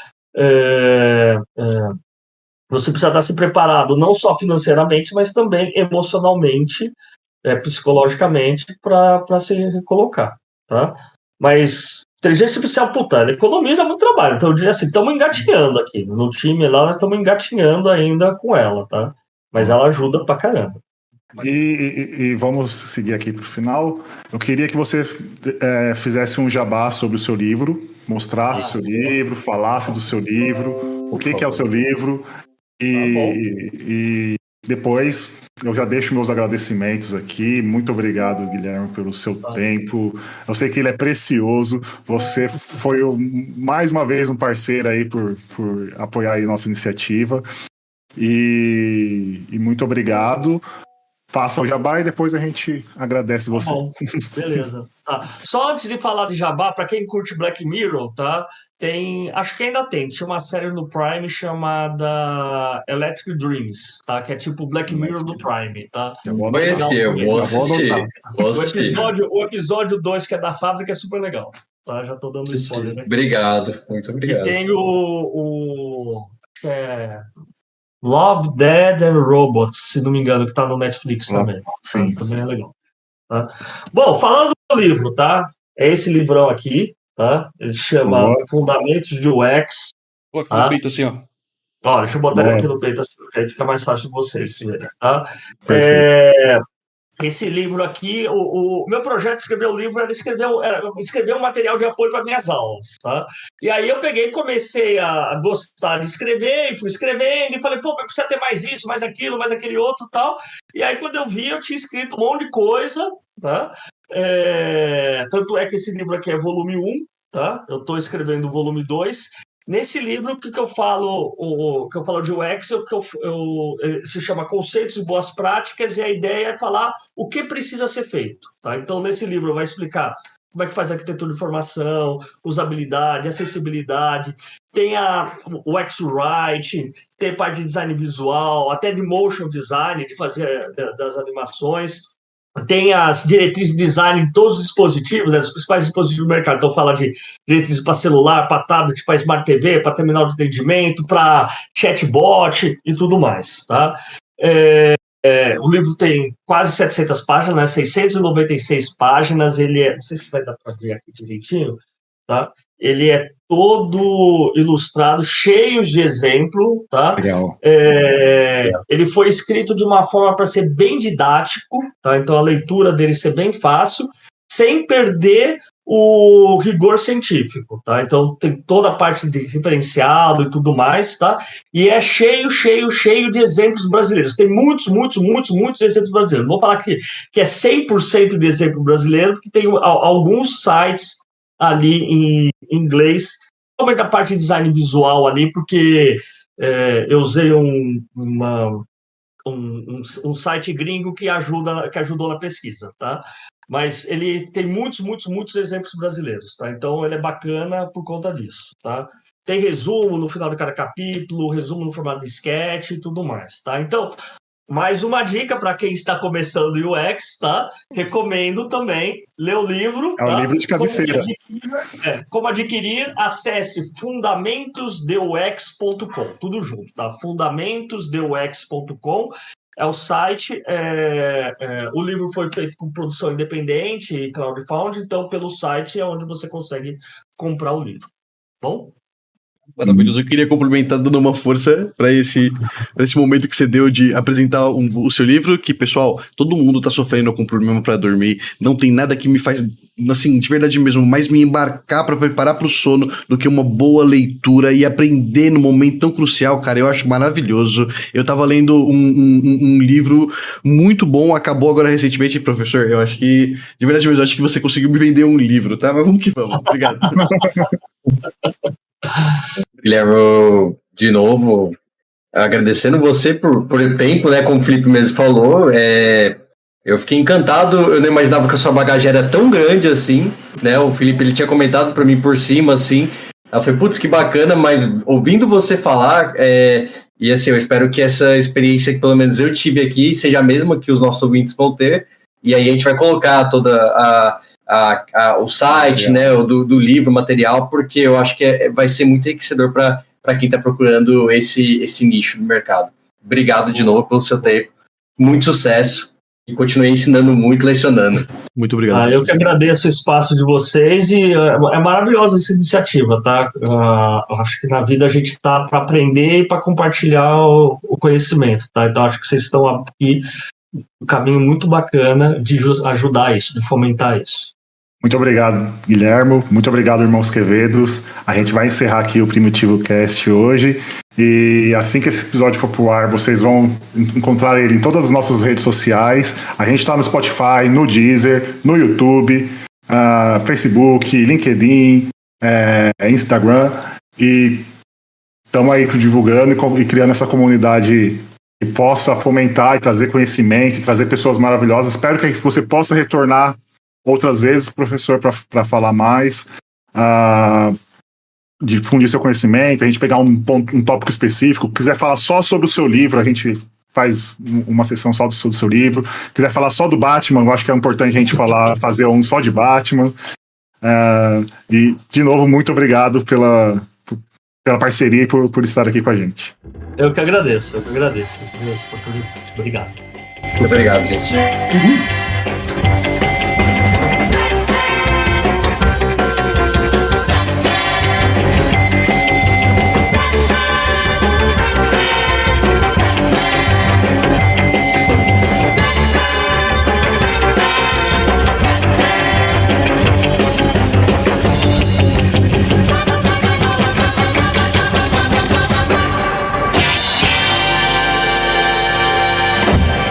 S4: Você precisa estar se preparado não só financeiramente, mas também emocionalmente, psicologicamente, para se recolocar, tá? Mas inteligência artificial, puta, ela economiza muito trabalho. Então eu diria assim, estamos engatinhando aqui. No time lá, nós estamos engatinhando ainda com ela, tá? Mas ela ajuda pra caramba.
S1: E vamos seguir aqui para o final. Eu queria que você fizesse um jabá sobre o seu livro, mostrasse o seu livro, falasse do seu livro, o que é o seu livro. E depois eu já deixo meus agradecimentos aqui. Muito obrigado, Guilherme, pelo seu tempo. Eu sei que ele é precioso. Você foi mais uma vez um parceiro aí por apoiar aí nossa iniciativa. E muito obrigado. Faça o jabá e depois a gente agradece você.
S4: Bom, beleza. Tá. Só antes de falar de jabá, para quem curte Black Mirror, tá? Acho que ainda tem uma série no Prime chamada Electric Dreams, tá? Que é tipo Black Mirror do Prime, tá?
S3: Eu vou assistir.
S4: O episódio 2, que é da fábrica, é super legal. Tá? Já tô dando spoiler aqui.
S3: Obrigado, muito obrigado.
S4: E tem o Love, Dead and Robots, se não me engano, que tá no Netflix também.
S1: Sim.
S4: Também é legal. Tá? Bom, falando do livro, tá? É esse livrão aqui, tá? Ele chama Fundamentos de UX.
S2: Coloca aqui no peito assim, ó.
S4: Ó, deixa eu botar aqui no peito assim, porque aí fica mais fácil de vocês verem, tá? Esse livro aqui, o meu projeto de escrever o livro era escrever um material de apoio para minhas aulas, tá? E aí eu peguei e comecei a gostar de escrever, e fui escrevendo, e falei, pô, precisa ter mais isso, mais aquilo, mais aquele outro e tal. E aí quando eu vi, eu tinha escrito um monte de coisa, tá? Tanto é que esse livro aqui é volume 1, tá? Eu estou escrevendo o volume 2. Nesse livro, o que eu falo, que eu falo de UX, se chama Conceitos e Boas Práticas, e a ideia é falar o que precisa ser feito. Tá? Então, nesse livro, vai explicar como é que faz a arquitetura de informação, usabilidade, acessibilidade, tem o UX Writing, tem parte de design visual, até de motion design, de fazer das animações. Tem as diretrizes de design de todos os dispositivos, né, dos principais dispositivos do mercado. Então, fala de diretrizes para celular, para tablet, para Smart TV, para terminal de atendimento, para chatbot e tudo mais. Tá? O livro tem quase 700 páginas, né, 696 páginas. Ele não sei se vai dar para ver aqui direitinho, tá? Ele é todo ilustrado, cheio de exemplo, tá?
S1: Legal.
S4: Ele foi escrito de uma forma para ser bem didático, tá? Então a leitura dele ser bem fácil, sem perder o rigor científico, tá? Então tem toda a parte de referenciado e tudo mais, tá? E é cheio de exemplos brasileiros. Tem muitos exemplos brasileiros. Não vou falar que é 100% de exemplo brasileiro, porque tem alguns sites ali em inglês, principalmente a parte de design visual ali, porque eu usei um site gringo que ajudou na pesquisa, tá? Mas ele tem muitos exemplos brasileiros, tá? Então ele é bacana por conta disso, tá? Tem resumo no final de cada capítulo, resumo no formato de sketch e tudo mais, tá? Então, mais uma dica para quem está começando UX, tá? Recomendo também ler o livro.
S1: É um livro de cabeceira.
S4: Como adquirir, acesse fundamentosdeux.com, tudo junto, tá? fundamentosdeux.com é o site. O livro foi feito com produção independente e crowdfunding, então pelo site é onde você consegue comprar o livro. Bom?
S2: Maravilhoso. Eu queria complementar dando uma força para esse momento que você deu de apresentar o seu livro, que, pessoal, todo mundo tá sofrendo com problema para dormir. Não tem nada que me faz, assim, de verdade mesmo, mais me embarcar para preparar para o sono do que uma boa leitura e aprender no momento tão crucial, cara. Eu acho maravilhoso. Eu tava lendo um livro muito bom, acabou agora recentemente, professor. Eu acho que, de verdade mesmo, eu acho que você conseguiu me vender um livro, tá? Mas vamos que vamos. Obrigado.
S3: Guilherme, de novo, agradecendo você por tempo, né? Como o Felipe mesmo falou, eu fiquei encantado. Eu não imaginava que a sua bagagem era tão grande assim, né? O Felipe, ele tinha comentado para mim por cima, assim. Eu falei, putz, que bacana, mas ouvindo você falar, e assim, eu espero que essa experiência que pelo menos eu tive aqui seja a mesma que os nossos ouvintes vão ter, e aí a gente vai colocar toda o site, né, do livro, o material, porque eu acho que vai ser muito enriquecedor para quem está procurando esse nicho no mercado. Obrigado de novo pelo seu tempo, muito sucesso e continue ensinando muito, lecionando.
S2: Muito obrigado.
S4: Eu que agradeço o espaço de vocês e é maravilhosa essa iniciativa, tá? Acho que na vida a gente está para aprender e para compartilhar o conhecimento, tá? Então acho que vocês estão aqui um caminho muito bacana de ajudar isso, de fomentar isso.
S1: Muito obrigado, Guilherme. Muito obrigado, irmãos Quevedos. A gente vai encerrar aqui o Primitivo Cast hoje. E assim que esse episódio for pro ar, vocês vão encontrar ele em todas as nossas redes sociais. A gente está no Spotify, no Deezer, no YouTube, Facebook, LinkedIn, Instagram. E estamos aí divulgando e criando essa comunidade que possa fomentar e trazer conhecimento, e trazer pessoas maravilhosas. Espero que você possa retornar outras vezes, professor, para falar mais, difundir seu conhecimento, a gente pegar um tópico específico. Quiser falar só sobre o seu livro, a gente faz uma sessão só sobre o seu livro. Quiser falar só do Batman, eu acho que é importante a gente fazer um só de Batman. E, de novo, muito obrigado pela parceria e por estar aqui com a gente.
S4: Eu que agradeço. Obrigado.
S3: Obrigado, gente.